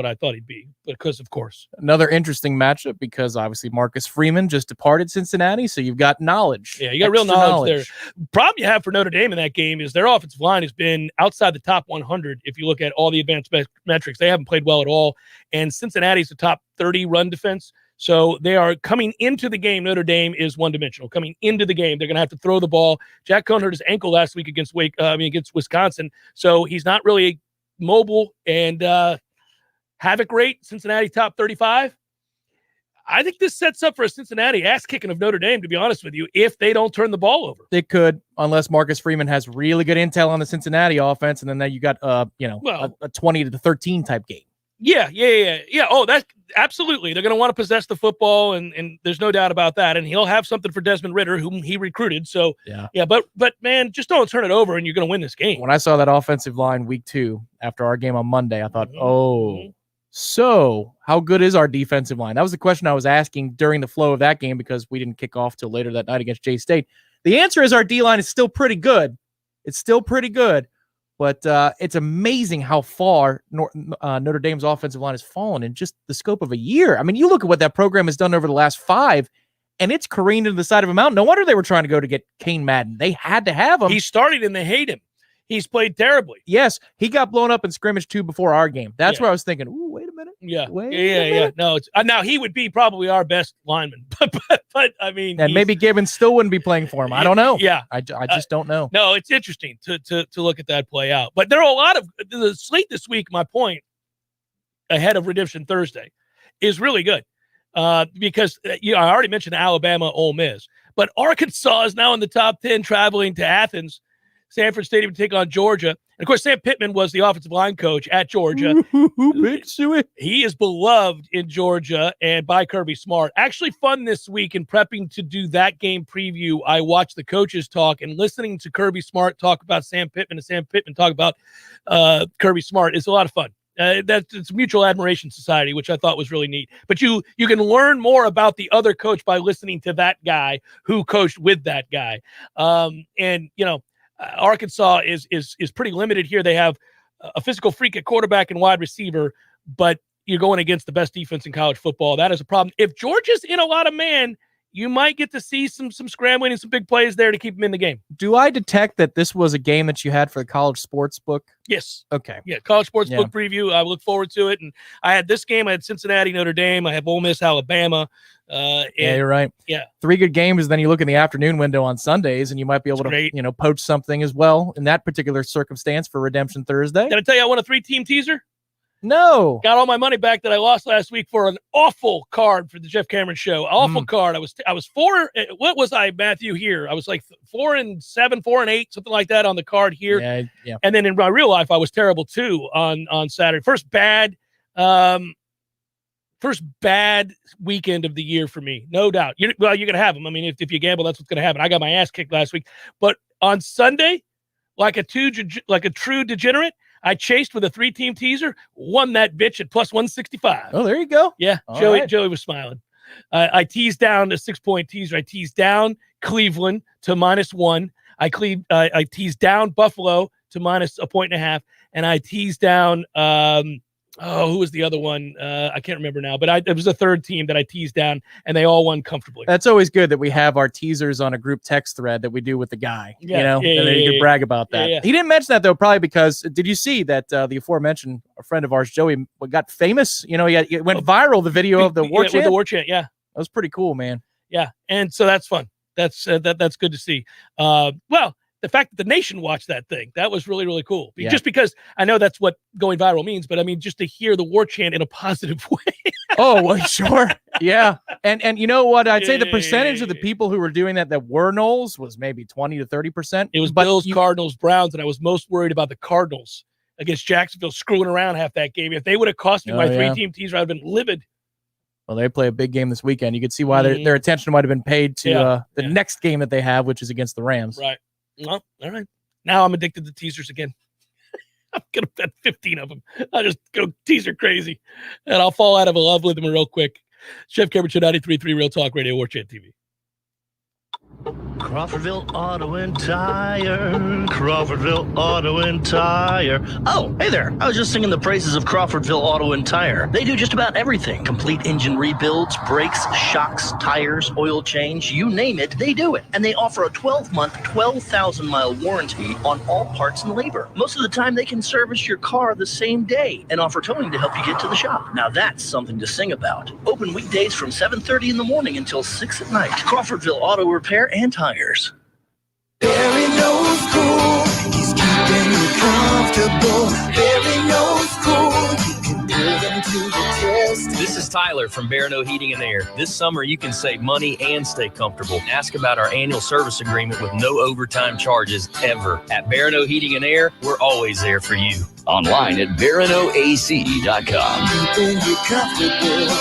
I thought he'd be, because, of course. Another interesting matchup because, obviously, Marcus Freeman just departed Cincinnati, so you've got knowledge. Yeah, you got real knowledge there. Problem you have for Notre Dame in that game is their offensive line has been outside the top 100 if you look at all the advanced metrics. They haven't played well at all, and Cincinnati's the top 30 run defense. So they are coming into the game. Notre Dame is one-dimensional. Coming into the game, they're going to have to throw the ball. Jack Cohn hurt his ankle last week against Wisconsin, so he's not really mobile. And havoc rate, Cincinnati top 35. I think this sets up for a Cincinnati ass-kicking of Notre Dame, to be honest with you, if they don't turn the ball over. It could, unless Marcus Freeman has really good intel on the Cincinnati offense, and then you got a 20-13 type game. Yeah. Oh, that's absolutely. They're going to want to possess the football, and there's no doubt about that. And he'll have something for Desmond Ridder, whom he recruited. So, yeah. But man, just don't turn it over, and you're going to win this game. When I saw that offensive line week 2 after our game on Monday, I thought, so how good is our defensive line? That was the question I was asking during the flow of that game because we didn't kick off till later that night against J-State. The answer is our D-line is still pretty good. It's still pretty good. But it's amazing how far Notre Dame's offensive line has fallen in just the scope of a year. I mean, you look at what that program has done over the last 5, and it's careened into the side of a mountain. No wonder they were trying to go to get Kane Madden. They had to have him. He started, and they hate him. He's played terribly. Yes, he got blown up in scrimmage 2 before our game. That's where I was thinking, ooh, wait a minute. Yeah. No, it's now he would be probably our best lineman, but I mean, and maybe Gibbons still wouldn't be playing for him. I don't know. Yeah, I just don't know. No, it's interesting to look at that play out. But there are a lot of the slate this week. My point ahead of Redemption Thursday is really good because I already mentioned Alabama, Ole Miss, but Arkansas is now in the top 10, traveling to Athens, Sanford Stadium, to take on Georgia. And of course, Sam Pittman was the offensive line coach at Georgia. He is beloved in Georgia and by Kirby Smart. Actually fun this week in prepping to do that game preview. I watched the coaches talk, and listening to Kirby Smart talk about Sam Pittman and Sam Pittman talk about Kirby Smart is a lot of fun. It's Mutual Admiration Society, which I thought was really neat. But you can learn more about the other coach by listening to that guy who coached with that guy. Arkansas is pretty limited here. They have a physical freak at quarterback and wide receiver, but you're going against the best defense in college football. That is a problem. If Georgia's in a lot of man, you might get to see some scrambling and some big plays there to keep them in the game. Do I detect that this was a game that you had for the college sports book? Yes. Okay. Yeah, college sports book preview. I look forward to it. And I had this game. I had Cincinnati, Notre Dame. I have Ole Miss, Alabama. Yeah, you're right. Yeah. 3 good games. Then you look in the afternoon window on Sundays, and you might be able to, poach something as well in that particular circumstance for Redemption Thursday. Did I tell you I won a 3-team teaser? No. Got all my money back that I lost last week for an awful card for the Jeff Cameron show. Awful card. I was 4. What was I, Matthew, here? I was like 4-7, 4-8, something like that on the card here. Yeah. And then in my real life, I was terrible too on Saturday. First bad weekend of the year for me, no doubt. You're going to have them. I mean, if you gamble, that's what's going to happen. I got my ass kicked last week. But on Sunday, like a true degenerate, I chased with a 3-team teaser, won that bitch at plus 165. Oh, there you go. Yeah, Joey was smiling. I teased down a 6-point teaser. I teased down Cleveland to -1. I teased down Buffalo to -1.5, and I teased down who was the other one? I can't remember now, but it was a third team that I teased down, and they all won comfortably. That's always good that we have our teasers on a group text thread that we do with the guy. You can brag about that. Yeah. He didn't mention that, though, probably because did you see that the aforementioned a friend of ours, Joey, got famous? It went viral, the video of the Warchant. With the Warchant, yeah. That was pretty cool, man. Yeah, and so that's fun. That's good to see. Well, the fact that the nation watched that thing, that was really, really cool. Yeah. Just because I know that's what going viral means, but I mean, just to hear the war chant in a positive way. Oh, well, sure. Yeah. And you know what? I'd say the percentage of the people who were doing that were Noles was maybe 20 to 30%. It was Bills, Cardinals, Browns, and I was most worried about the Cardinals against Jacksonville screwing around half that game. If they would have cost me my three-team teaser, I'd have been livid. Well, they play a big game this weekend. You could see why their attention might have been paid to the next game that they have, which is against the Rams. Right. Well, all right. Now I'm addicted to teasers again. I'm going to bet 15 of them. I'll just go teaser crazy, and I'll fall out of love with them real quick. Chef Cameron, 93.3 Real Talk Radio, Warchant TV. Crawfordville Auto and Tire. Crawfordville Auto and Tire. Oh, hey there. I was just singing the praises of Crawfordville Auto and Tire. They do just about everything. Complete engine rebuilds, brakes, shocks, tires, oil change, you name it, they do it. And they offer a 12-month, 12,000-mile warranty on all parts and labor. Most of the time, they can service your car the same day and offer towing to help you get to the shop. Now that's something to sing about. Open weekdays from 7:30 in the morning until 6 at night. Crawfordville Auto Repair and Tires. Barry knows cool. He's keeping you comfortable. Barry knows cool. You can put him to the test. This is Tyler from Barano Heating and Air. This summer, you can save money and stay comfortable. Ask about our annual service agreement with no overtime charges ever. At Barano Heating and Air, we're always there for you. Online at baranoac.com. Keeping you comfortable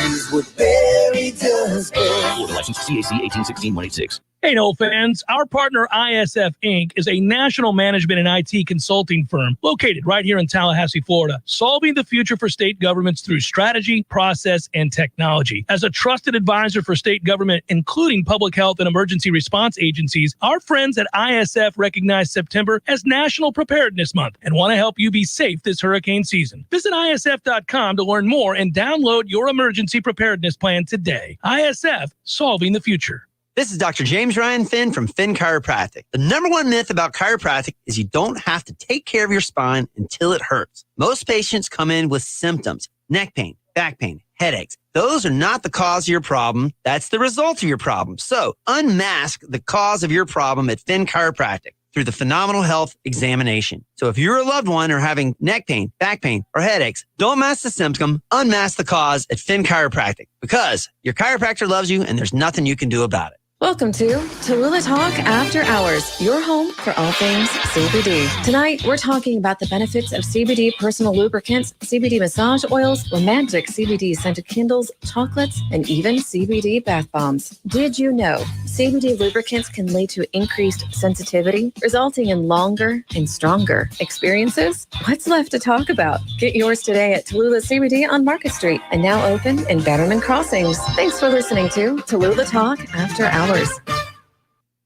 is what Barry does best. Florida license CAC 1816-186. Hey, Nole fans, our partner ISF Inc. is a national management and IT consulting firm located right here in Tallahassee, Florida, solving the future for state governments through strategy, process, and technology. As a trusted advisor for state government, including public health and emergency response agencies, our friends at ISF recognize September as National Preparedness Month and want to help you be safe this hurricane season. Visit ISF.com to learn more and download your emergency preparedness plan today. ISF, solving the future. This is Dr. James Ryan Finn from Finn Chiropractic. The number one myth about chiropractic is you don't have to take care of your spine until it hurts. Most patients come in with symptoms, neck pain, back pain, headaches. Those are not the cause of your problem. That's the result of your problem. So unmask the cause of your problem at Finn Chiropractic through the Phenomenal Health Examination. So if you're a loved one or having neck pain, back pain, or headaches, don't mask the symptom, unmask the cause at Finn Chiropractic, because your chiropractor loves you and there's nothing you can do about it. Welcome to Tallulah Talk After Hours, your home for all things CBD. Tonight, we're talking about the benefits of CBD personal lubricants, CBD massage oils, romantic CBD scented candles, chocolates, and even CBD bath bombs. Did you know CBD lubricants can lead to increased sensitivity, resulting in longer and stronger experiences? What's left to talk about? Get yours today at Tallulah CBD on Market Street and now open in Betterman Crossings. Thanks for listening to Tallulah Talk After Hours.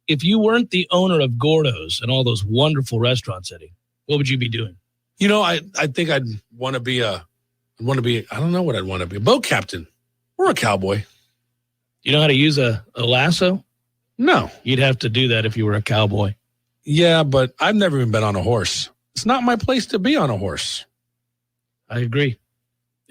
If you weren't the owner of Gordo's and all those wonderful restaurants, Eddie, what would you be doing? You know, I think I'd want to be I don't know what I'd want to be, a boat captain or a cowboy. You know how to use a lasso? No. You'd have to do that if you were a cowboy. Yeah, but I've never even been on a horse. It's not my place to be on a horse. I agree.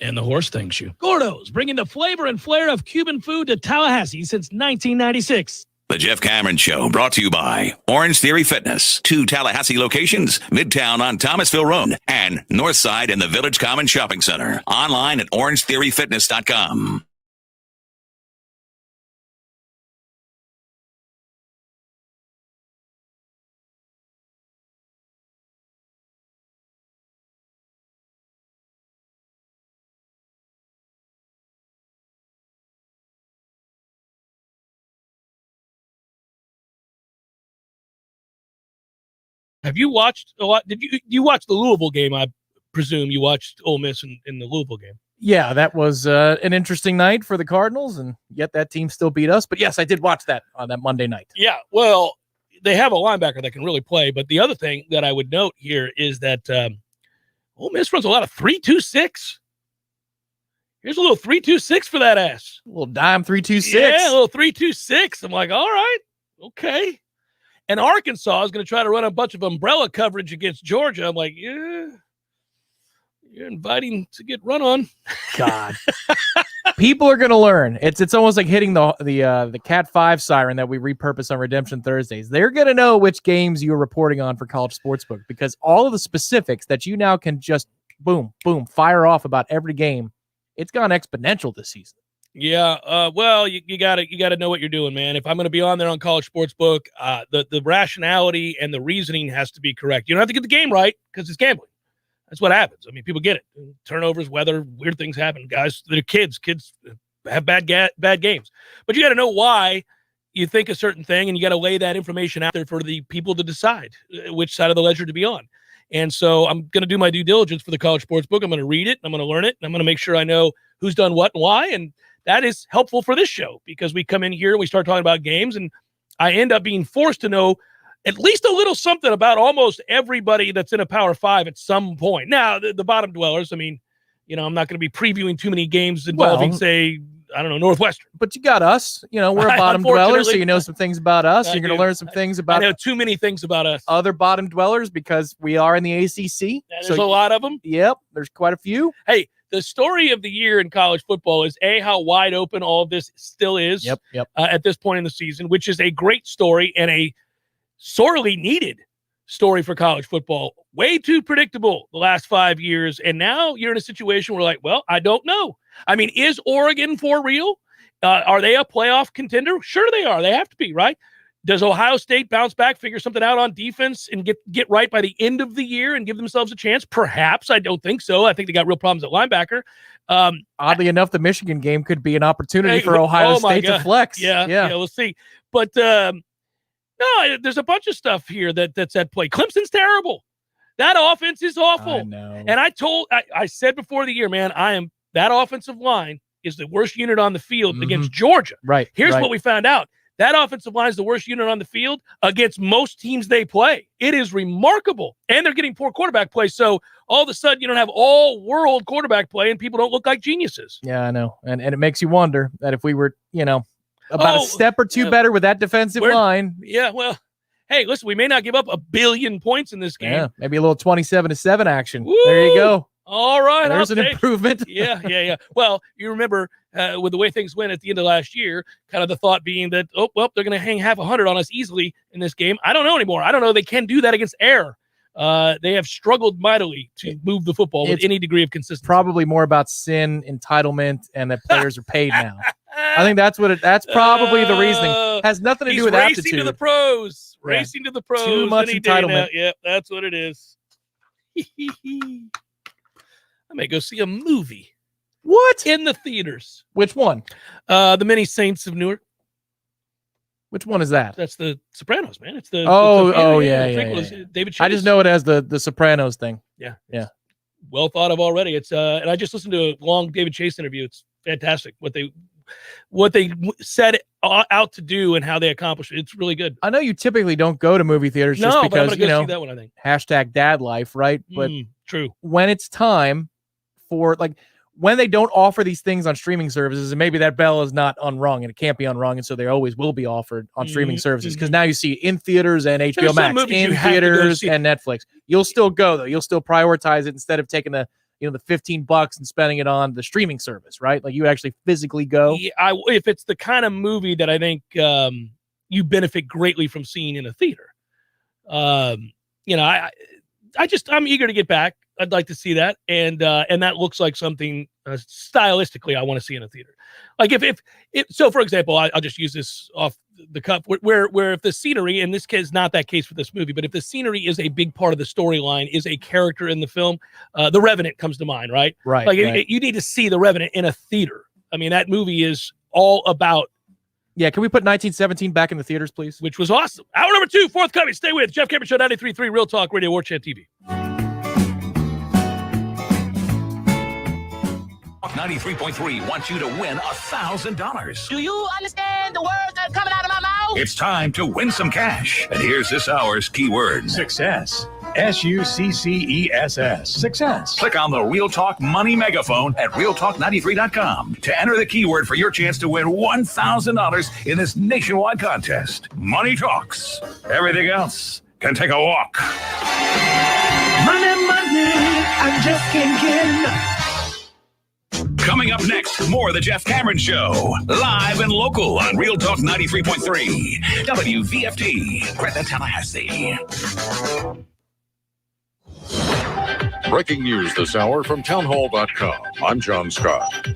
And the horse thanks you. Gordo's, bringing the flavor and flair of Cuban food to Tallahassee since 1996. The Jeff Cameron Show, brought to you by Orange Theory Fitness. 2 Tallahassee locations, Midtown on Thomasville Road and Northside in the Village Common Shopping Center. Online at orangetheoryfitness.com. Have you watched a lot? Did you watch the Louisville game? I presume you watched Ole Miss in the Louisville game. Yeah, that was an interesting night for the Cardinals, and yet that team still beat us. But yes, I did watch that on that Monday night. Yeah, well, they have a linebacker that can really play. But the other thing that I would note here is that Ole Miss runs a lot of 3-2-6. Here's a little 3-2-6 for that ass. A little dime 3-2-6. Yeah, a little 3-2-6. I'm like, all right, okay. And Arkansas is going to try to run a bunch of umbrella coverage against Georgia. I'm like, yeah, you're inviting to get run on. God. People are going to learn. It's almost like hitting the Cat 5 siren that we repurpose on Redemption Thursdays. They're going to know which games you're reporting on for College Sportsbook because all of the specifics that you now can just boom, boom, fire off about every game, it's gone exponential this season. Yeah, well, you gotta know what you're doing, man. If I'm going to be on there on College Sportsbook, the rationality and the reasoning has to be correct. You don't have to get the game right because it's gambling. That's what happens. I mean, people get it. Turnovers, weather, weird things happen. Guys, they're kids. Kids have bad games. But you got to know why you think a certain thing, and you got to lay that information out there for the people to decide which side of the ledger to be on. And so I'm going to do my due diligence for the College Sportsbook. I'm going to read it. I'm going to learn it. And I'm going to make sure I know who's done what and why. And that is helpful for this show because we come in here and we start talking about games, and I end up being forced to know at least a little something about almost everybody that's in a Power 5 at some point. Now, the bottom dwellers, I mean, I'm not going to be previewing too many games involving, say, I don't know, Northwestern. But you got us. We're a bottom dweller, so you know some things about us. You're going to learn some things about I know too many things about us. Other bottom dwellers because we are in the ACC. There's a lot of them. Yep, there's quite a few. Hey, the story of the year in college football is how wide open all of this still is at this point in the season, which is a great story and a sorely needed story for college football. Way too predictable the last 5 years. And now you're in a situation where well, I don't know. I mean, is Oregon for real? Are they a playoff contender? Sure they are. They have to be, right? Does Ohio State bounce back, figure something out on defense and get right by the end of the year and give themselves a chance? Perhaps. I don't think so. I think they got real problems at linebacker. Oddly enough, the Michigan game could be an opportunity for Ohio State to flex. Yeah, we'll see. But no, there's a bunch of stuff here that's at play. Clemson's terrible. That offense is awful. I know. And I said before the year, man, that offensive line is the worst unit on the field against Georgia. Right. Here's what we found out. That offensive line is the worst unit on the field against most teams they play. It is remarkable. And they're getting poor quarterback play. So all of a sudden you don't have all world quarterback play and people don't look like geniuses. Yeah, I know. And it makes you wonder that if we were, about a step or two better with that defensive line. Yeah, well, hey, listen, we may not give up 1 billion points in this game. Yeah, maybe a little 27-7 action. Woo! There you go. All right. There's an improvement. Yeah. Well, you remember with the way things went at the end of last year, kind of the thought being that, they're going to hang half 100 on us easily in this game. I don't know anymore. I don't know. They can do that against air. They have struggled mightily to move the football with any degree of consistency. Probably more about sin, entitlement, and that players are paid now. I think that's probably the reasoning. Has nothing to do with racing aptitude. To the pros. Yeah. Racing to the pros. Too much entitlement. Yep, that's what it is. I may go see a movie. What? In the theaters. Which one? The Many Saints of Newark. Which one is that? That's the Sopranos, man. It's the yeah. David Chase. I just know it as the Sopranos thing. Yeah. Well thought of already. It's and I just listened to a long David Chase interview. It's fantastic what they set out to do and how they accomplished it. It's really good. I know you typically don't go to movie theaters just because but I'm gonna go see that one, I think. Hashtag dad life, right? But true. When it's time for when they don't offer these things on streaming services, and maybe that bell is not unrung and it can't be unrung, and so they always will be offered on streaming services because now you see it in theaters and HBO Max, in theaters and Netflix. You'll still go though. You'll still prioritize it instead of taking the $15 and spending it on the streaming service, right? Like you actually physically go. Yeah, if it's the kind of movie that I think you benefit greatly from seeing in a theater. I'm eager to get back. I'd like to see that, and that looks like something stylistically I want to see in a theater. Like if so, for example, I'll just use this off the cuff, where if the scenery, in this case, not that case for this movie, but if the scenery is a big part of the storyline, is a character in the film, The Revenant comes to mind, right? Right. Like you need to see The Revenant in a theater. I mean, that movie is all about. Yeah, can we put 1917 back in the theaters, please? Which was awesome. Hour number 2, forthcoming. Stay with Jeff Cameron Show, 93.3 Real Talk Radio, Warchant TV. 93.3 wants you to win $1,000. Do you understand the words that are coming out of my mouth? It's time to win some cash. And here's this hour's keyword. Success. SUCCESS. Success. Click on the Real Talk Money Megaphone at realtalk93.com to enter the keyword for your chance to win $1,000 in this nationwide contest. Money talks. Everything else can take a walk. Money, I just can't get enough. Coming up next, more of the Jeff Cameron Show. Live and local on Real Talk 93.3. WVFT, Greta, Tallahassee. Breaking news this hour from townhall.com. I'm John Scott.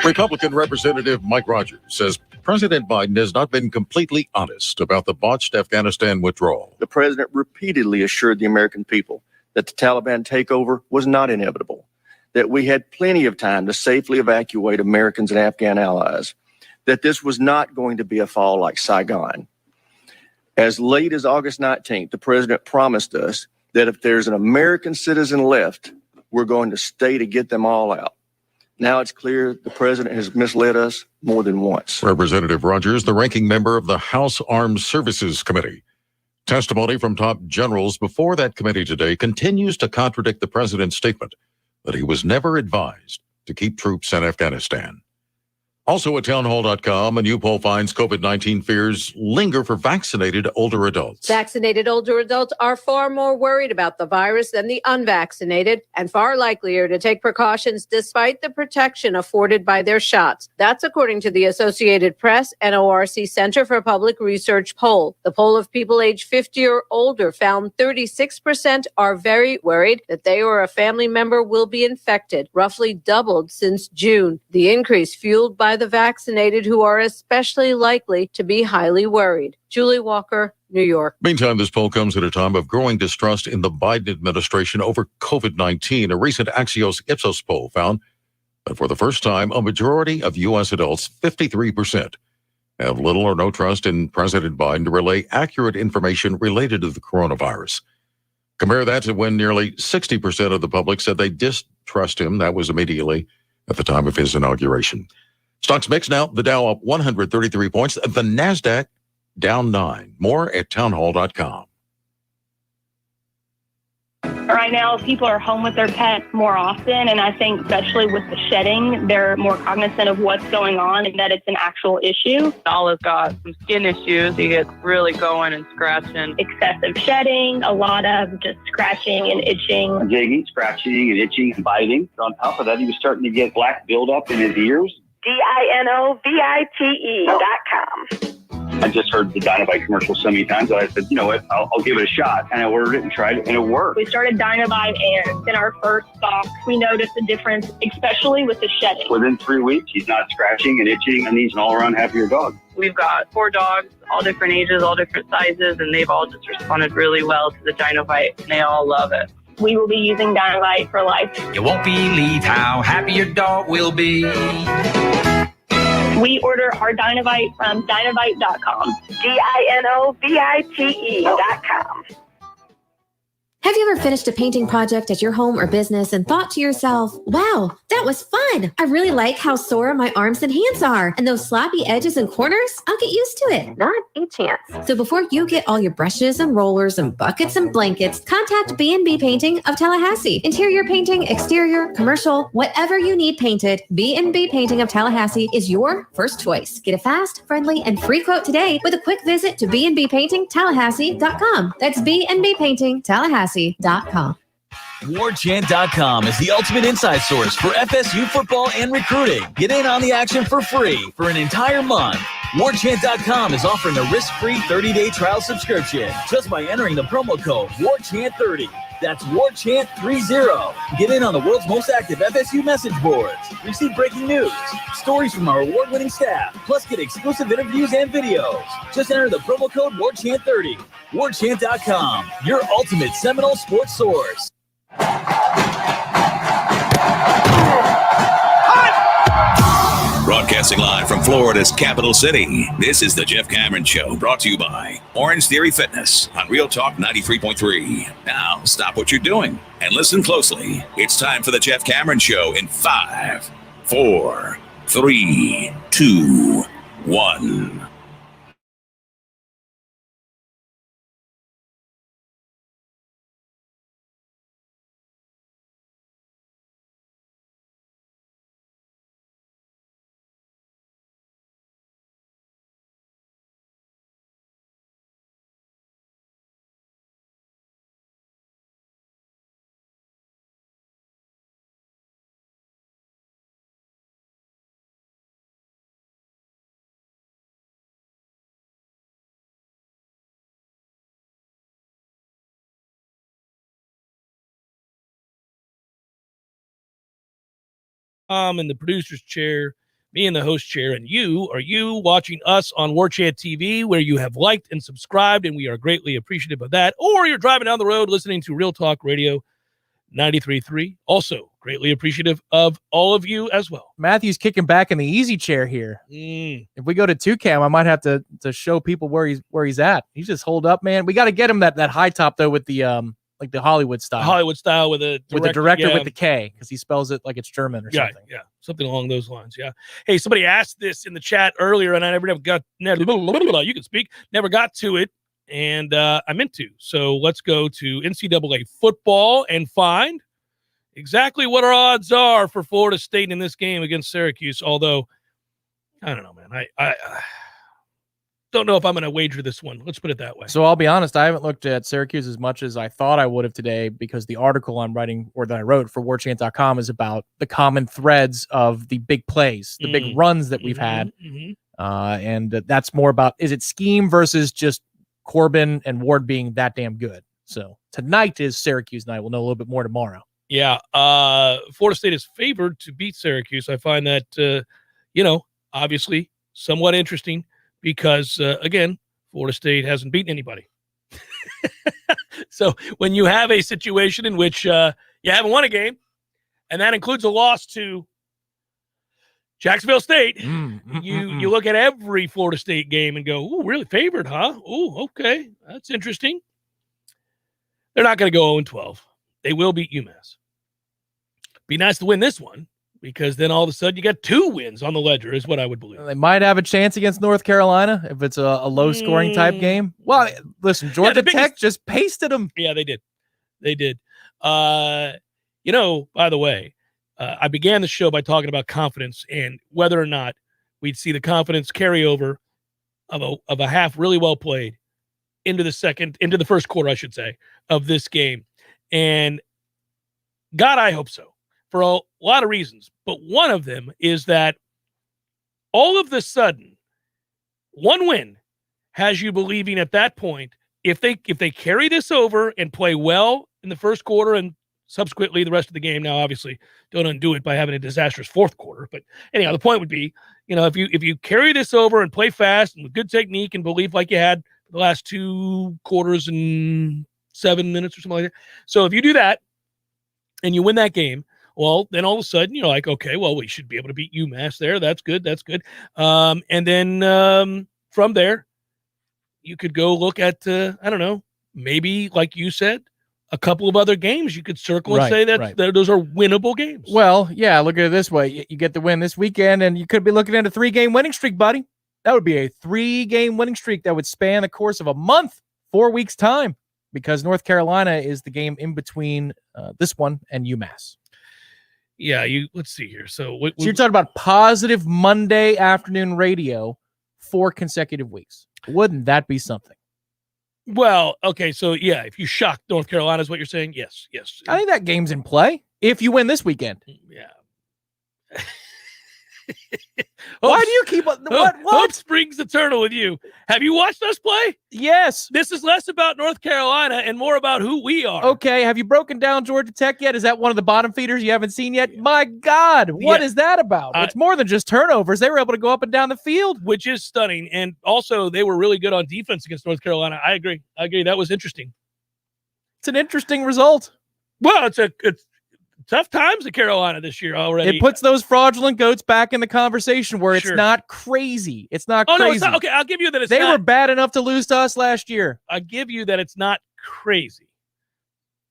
Republican Representative Mike Rogers says President Biden has not been completely honest about the botched Afghanistan withdrawal. The president repeatedly assured the American people that the Taliban takeover was not inevitable, that we had plenty of time to safely evacuate Americans and Afghan allies, that this was not going to be a fall like Saigon. As late as August 19th, the president promised us that if there's an American citizen left, we're going to stay to get them all out. Now it's clear the president has misled us more than once. Representative Rogers, the ranking member of the House Armed Services Committee. Testimony from top generals before that committee today continues to contradict the president's statement that he was never advised to keep troops in Afghanistan. Also at townhall.com, a new poll finds COVID-19 fears linger for vaccinated older adults. Vaccinated older adults are far more worried about the virus than the unvaccinated and far likelier to take precautions despite the protection afforded by their shots. That's according to the Associated Press NORC Center for Public Research poll. The poll of people aged 50 or older found 36% are very worried that they or a family member will be infected, roughly doubled since June. The increase fueled by the vaccinated, who are especially likely to be highly worried. Julie Walker, New York. Meantime, this poll comes at a time of growing distrust in the Biden administration over COVID-19. A recent Axios Ipsos poll found that for the first time, a majority of U.S. adults, 53%, have little or no trust in President Biden to relay accurate information related to the coronavirus. Compare that to when nearly 60% of the public said they distrust him. That was immediately at the time of his inauguration. Stocks mix now. The Dow up 133 points. The NASDAQ down 9. More at townhall.com. Right now, people are home with their pets more often, and I think especially with the shedding, they're more cognizant of what's going on and that it's an actual issue. Olive got some skin issues. He gets really going and scratching. Excessive shedding, a lot of just scratching and itching. Digging, scratching, and itching and biting. On top of that, he was starting to get black buildup in his ears. DINOVITE.com. I just heard the Dynovite commercial so many times that I said, you know what, I'll give it a shot. And I ordered it and tried it, and it worked. We started Dynovite, and in our first stock, we noticed a difference, especially with the shedding. Within 3 weeks, he's not scratching and itching, and he's an all-around happier dog. We've got 4 dogs, all different ages, all different sizes, and they've all just responded really well to the Dynovite, and they all love it. We will be using Dynovite for life. You won't believe how happy your dog will be. We order our Dynovite from Dynovite.com. DINOVITE.com. Have you ever finished a painting project at your home or business and thought to yourself, wow, that was fun. I really like how sore my arms and hands are. And those sloppy edges and corners, I'll get used to it. Not a chance. So before you get all your brushes and rollers and buckets and blankets, contact B&B Painting of Tallahassee. Interior painting, exterior, commercial, whatever you need painted, B&B Painting of Tallahassee is your first choice. Get a fast, friendly, and free quote today with a quick visit to bnbpaintingtallahassee.com. That's B&B Painting Tallahassee.com. Warchant.com is the ultimate inside source for FSU football and recruiting. Get in on the action for free for an entire month. Warchant.com is offering a risk-free 30-day trial subscription just by entering the promo code WARCHANT30. That's WARCHANT30. Get in on the world's most active FSU message boards. Receive breaking news, stories from our award-winning staff, plus get exclusive interviews and videos. Just enter the promo code WARCHANT30. WARCHANT.com, your ultimate Seminole sports source. Broadcasting live from Florida's capital city, this is the Jeff Cameron Show, brought to you by Orange Theory Fitness on Real Talk 93.3. Now, stop what you're doing and listen closely. It's time for the Jeff Cameron Show in 5, 4, 3, 2, 1. I'm in the producer's chair, me in the host chair, and you watching us on Warchant TV, where you have liked and subscribed, and we are greatly appreciative of that. Or you're driving down the road listening to Real Talk Radio 93.3. Also greatly appreciative of all of you as well. Matthew's kicking back in the easy chair here. If we go to 2Cam, I might have to show people where he's at. He's just holed up, man. We got to get him that high top though, with the like the Hollywood style. Hollywood style with the director with the K, because he spells it like it's German or something. Yeah, something along those lines. Yeah. Hey, somebody asked this in the chat earlier, and I never got. You can speak. Never got to it, and I meant to. So let's go to NCAA football and find exactly what our odds are for Florida State in this game against Syracuse. Although I don't know, man. I don't know if I'm going to wager this one. Let's put it that way. So I'll be honest, I haven't looked at Syracuse as much as I thought I would have today, because the article I'm writing, or that I wrote for Warchant.com, is about the common threads of the big plays, the big runs that we've had. And that's more about, is it scheme versus just Corbin and Ward being that damn good? So tonight is Syracuse night. We'll know a little bit more tomorrow. Yeah. Florida State is favored to beat Syracuse. I find that, obviously somewhat interesting, because, again, Florida State hasn't beaten anybody. So when you have a situation in which you haven't won a game, and that includes a loss to Jacksonville State, you look at every Florida State game and go, ooh, really favored, huh? Ooh, okay, that's interesting. They're not going to go 0-12. They will beat UMass. Be nice to win this one, because then all of a sudden you got 2 wins on the ledger, is what I would believe. They might have a chance against North Carolina if it's a low-scoring type game. Well, listen, Georgia Tech just pasted them. Yeah, they did. They did. By the way, I began the show by talking about confidence and whether or not we'd see the confidence carryover of a half really well played into the first quarter, I should say, of this game. And God, I hope so, for a lot of reasons. But one of them is that all of a sudden, one win has you believing at that point, if they carry this over and play well in the first quarter and subsequently the rest of the game, now obviously don't undo it by having a disastrous fourth quarter. But anyhow, the point would be, if you carry this over and play fast and with good technique and belief like you had the last 2 quarters and 7 minutes or something like that. So if you do that and you win that game, well, then all of a sudden you're like, okay, well, we should be able to beat UMass there. That's good. That's good. And then from there, you could go look at, I don't know, maybe like you said, a couple of other games you could circle and say that those are winnable games. Well, yeah, look at it this way. You get the win this weekend, and you could be looking at a 3-game winning streak, buddy. That would be a 3-game winning streak that would span the course of a month, 4 weeks' time, because North Carolina is the game in between this one and UMass. Yeah, let's see here. So you're talking about positive Monday afternoon radio 4 consecutive weeks. Wouldn't that be something? Well, okay, so yeah, if you shock North Carolina is what you're saying, yes. I think that game's in play if you win this weekend. Yeah. Why do you keep what? Hope springs eternal with you. Have you watched us play? Yes. This is less about North Carolina and more about who we are. Okay. Have you broken down Georgia Tech yet? Is that one of the bottom feeders you haven't seen yet? My God, what is that about? It's more than just turnovers. They were able to go up and down the field, which is stunning. And also, they were really good on defense against North Carolina. I agree. That was interesting. It's an interesting result. Well, it's tough times at Carolina this year already. It puts those fraudulent goats back in the conversation where it's not crazy. It's not crazy. No, it's not. Okay, I'll give you that they were bad enough to lose to us last year. I give you that it's not crazy.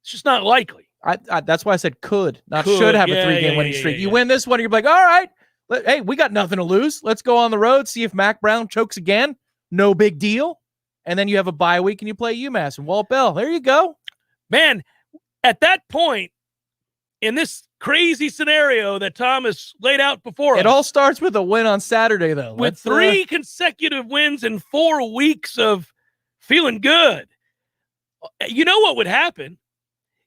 It's just not likely. That's why I said should have a 3-game winning streak. You win this one, you're like, all right, hey, we got nothing to lose. Let's go on the road, see if Mac Brown chokes again. No big deal. And then you have a bye week and you play UMass and Walt Bell. There you go. Man, at that point, in this crazy scenario that Tom has laid out before us. It all starts with a win on Saturday, though. With 3 consecutive wins and 4 weeks of feeling good. You know what would happen?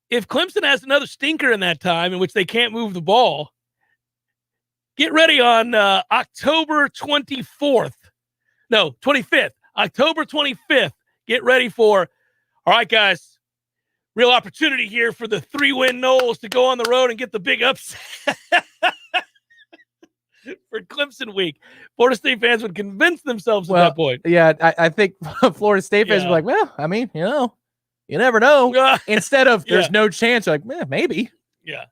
If Clemson has another stinker in that time in which they can't move the ball, get ready on October 25th. October 25th. Get ready for, all right, guys, real opportunity here for the 3-win Noles to go on the road and get the big upset. for Clemson week. Florida State fans would convince themselves at that point. Yeah, I think Florida State fans were like, well, I mean, you never know. Instead of there's no chance, you're like, maybe. Yeah.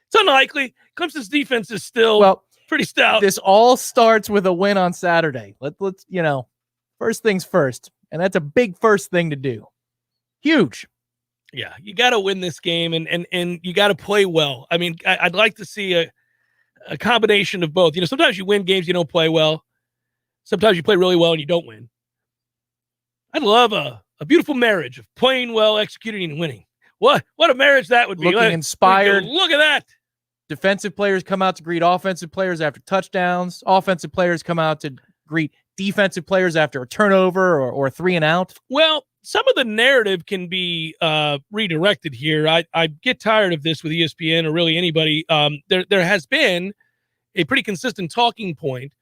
It's unlikely. Clemson's defense is still pretty stout. This all starts with a win on Saturday. Let's first things first. And that's a big first thing to do. Huge. Yeah, you got to win this game and you got to play well. I mean, I'd like to see a combination of both. Sometimes you win games you don't play well. Sometimes you play really well and you don't win. I'd love a beautiful marriage of playing well, executing, and winning. What a marriage that would be. Looking inspired. Look at that. Defensive players come out to greet offensive players after touchdowns. Offensive players come out to greet defensive players after a turnover or 3 and out. Well, some of the narrative can be redirected here. I get tired of this with ESPN or really anybody. There has been a pretty consistent talking point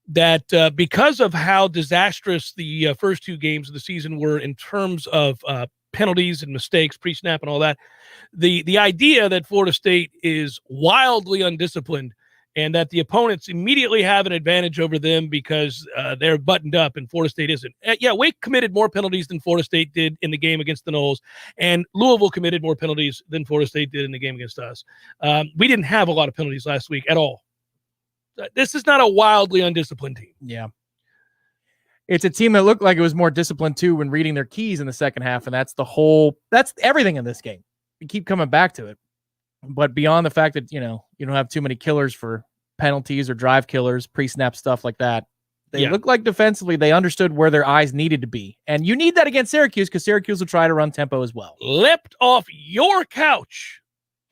that because of how disastrous the first 2 games of the season were in terms of penalties and mistakes, pre-snap and all that, the idea that Florida State is wildly undisciplined and that the opponents immediately have an advantage over them because they're buttoned up and Florida State isn't. Yeah, Wake committed more penalties than Florida State did in the game against the Noles, and Louisville committed more penalties than Florida State did in the game against us. We didn't have a lot of penalties last week at all. This is not a wildly undisciplined team. Yeah. It's a team that looked like it was more disciplined too when reading their keys in the second half, and that's everything in this game. We keep coming back to it. But beyond the fact that, you don't have too many killers for penalties or drive killers, pre-snap stuff like that, they look like defensively they understood where their eyes needed to be. And you need that against Syracuse because Syracuse will try to run tempo as well. Leapt off your couch.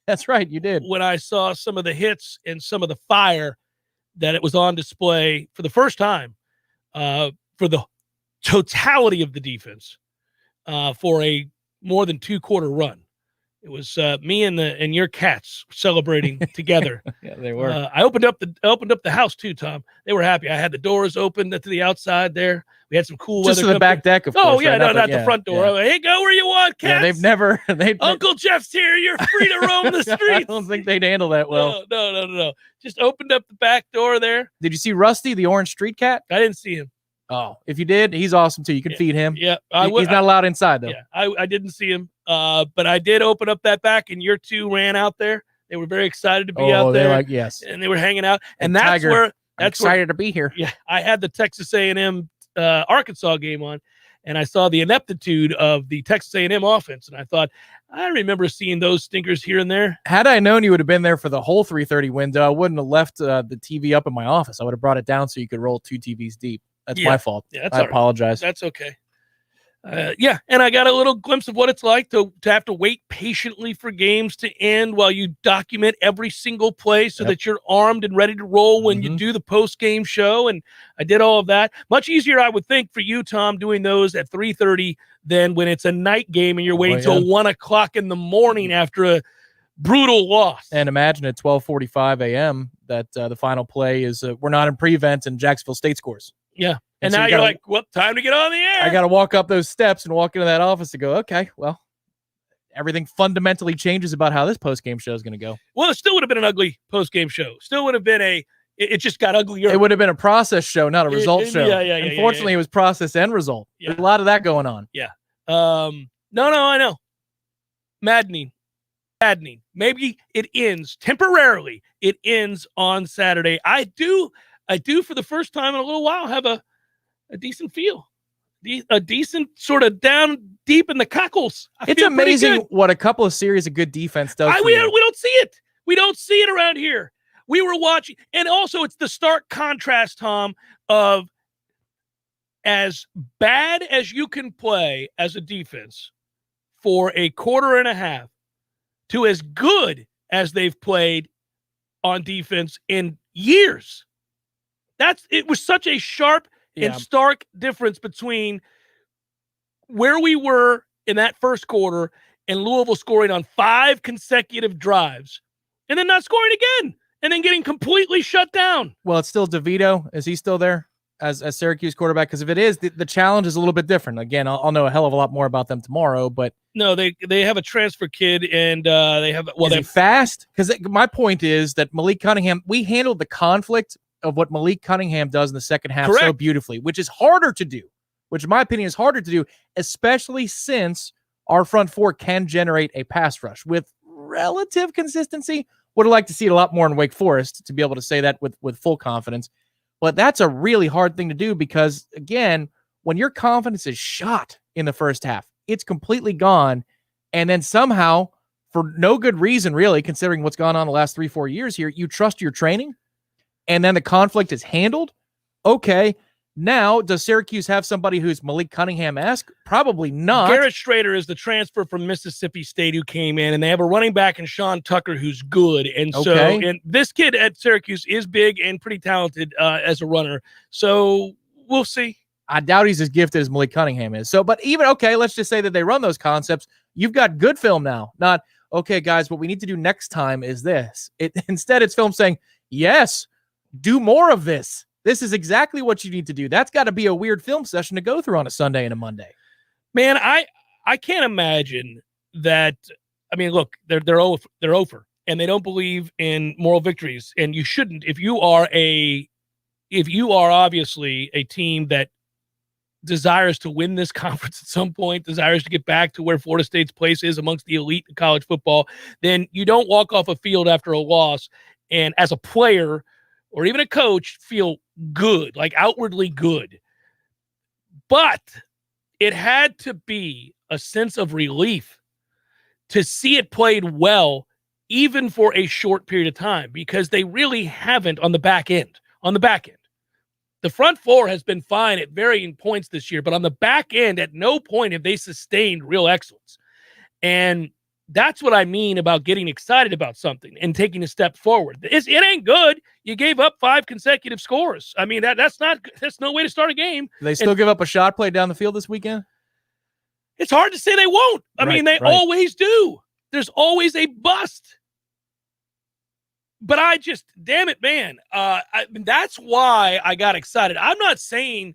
That's right, you did. When I saw some of the hits and some of the fire that it was on display for the first time for the totality of the defense for a more than 2-quarter run. It was me and your cats celebrating together. Yeah, they were. I opened up the house too, Tom. They were happy. I had the doors open to the outside there. We had some cool just weather. to the back deck, of course. Oh yeah, right? not the front door. Yeah. Hey, go where you want, cats. Yeah, Uncle Jeff's here. You're free to roam the streets. I don't think they'd handle that well. No. Just opened up the back door there. Did you see Rusty, the orange street cat? I didn't see him. Oh, if you did, he's awesome too. You can feed him. Yeah, he's not allowed inside though. Yeah, I didn't see him. But I did open up that back, and your 2 ran out there. They were very excited to be out there. They're like, yes, and they were hanging out. And Tiger, that's excited to be here. Yeah, I had the Texas A&M Arkansas game on, and I saw the ineptitude of the Texas A&M offense, and I thought, I remember seeing those stinkers here and there. Had I known you would have been there for the whole 3:30 window, I wouldn't have left the TV up in my office. I would have brought it down so you could roll 2 TVs deep. That's my fault. Yeah, I apologize. That's okay. And I got a little glimpse of what it's like to have to wait patiently for games to end while you document every single play so that you're armed and ready to roll when you do the post-game show. And I did all of that. Much easier, I would think, for you, Tom, doing those at 3:30 than when it's a night game and you're waiting till 1 o'clock in the morning after a brutal loss. And imagine at 12:45 a.m. that the final play is we're not in prevent and Jacksonville State scores. Yeah. And so now you're like, well, time to get on the air. I got to walk up those steps and walk into that office and go, okay, well, everything fundamentally changes about how this post-game show is going to go. Well, it still would have been an ugly post-game show. Still would have been it just got uglier. It would have been a process show, not a result show. Yeah. Unfortunately, it was process and result. Yeah. There's a lot of that going on. Yeah. No, I know. Maddening. Maybe it ends temporarily. It ends on Saturday. I do for the first time in a little while have a decent feel, a decent sort of down deep in the cockles. It's amazing what a couple of series of good defense does. We don't see it. We don't see it around here. We were watching, and also it's the stark contrast, Tom, of as bad as you can play as a defense for a quarter and a half to as good as they've played on defense in years. It was such a sharp and stark difference between where we were in that first quarter and Louisville scoring on 5 consecutive drives and then not scoring again and then getting completely shut down. Well, it's still DeVito. Is he still there? as Syracuse quarterback? Because if it is, the challenge is a little bit different. Again, I'll know a hell of a lot more about them tomorrow. But no, they have a transfer kid, and they have is he fast? Because my point is that Malik Cunningham, we handled the conflict of what Malik Cunningham does in the second half so beautifully, which is harder to do. Which, in my opinion, is harder to do, especially since our front four can generate a pass rush with relative consistency. Would have liked to see it a lot more in Wake Forest to be able to say that with full confidence. But that's a really hard thing to do because, again, when your confidence is shot in the first half, it's completely gone. And then somehow, for no good reason, really, considering what's gone on the last 3-4 years here, you trust your training, and then the conflict is handled. Okay, now, does Syracuse have somebody who's Malik Cunningham-esque? Probably not. Garrett Schrader is the transfer from Mississippi State who came in, and they have a running back in Sean Tucker who's good. And and this kid at Syracuse is big and pretty talented as a runner. So we'll see. I doubt he's as gifted as Malik Cunningham is. So, but even, okay, let's just say that they run those concepts. You've got good film now. Not, okay, guys, what we need to do next time is this. Instead, it's film saying, yes, do more of this. This is exactly what you need to do. That's got to be a weird film session to go through on a Sunday and a Monday. Man, I can't imagine that. I mean, look, they're over, and they don't believe in moral victories, and you shouldn't. If you are obviously a team that desires to win this conference at some point, desires to get back to where Florida State's place is amongst the elite in college football, then you don't walk off a field after a loss and as a player or even a coach feel good, like outwardly good. But it had to be a sense of relief to see it played well, even for a short period of time, because they really haven't on the back end. The front four has been fine at varying points this year, but on the back end, at no point have they sustained real excellence. And that's what I mean about getting excited about something and taking a step forward. It ain't good. You gave up 5 consecutive scores. I mean, that's no way to start a game. Do they still give up a shot play down the field this weekend? It's hard to say they won't. I mean, they always do. There's always a bust. But damn it, man. That's why I got excited. I'm not saying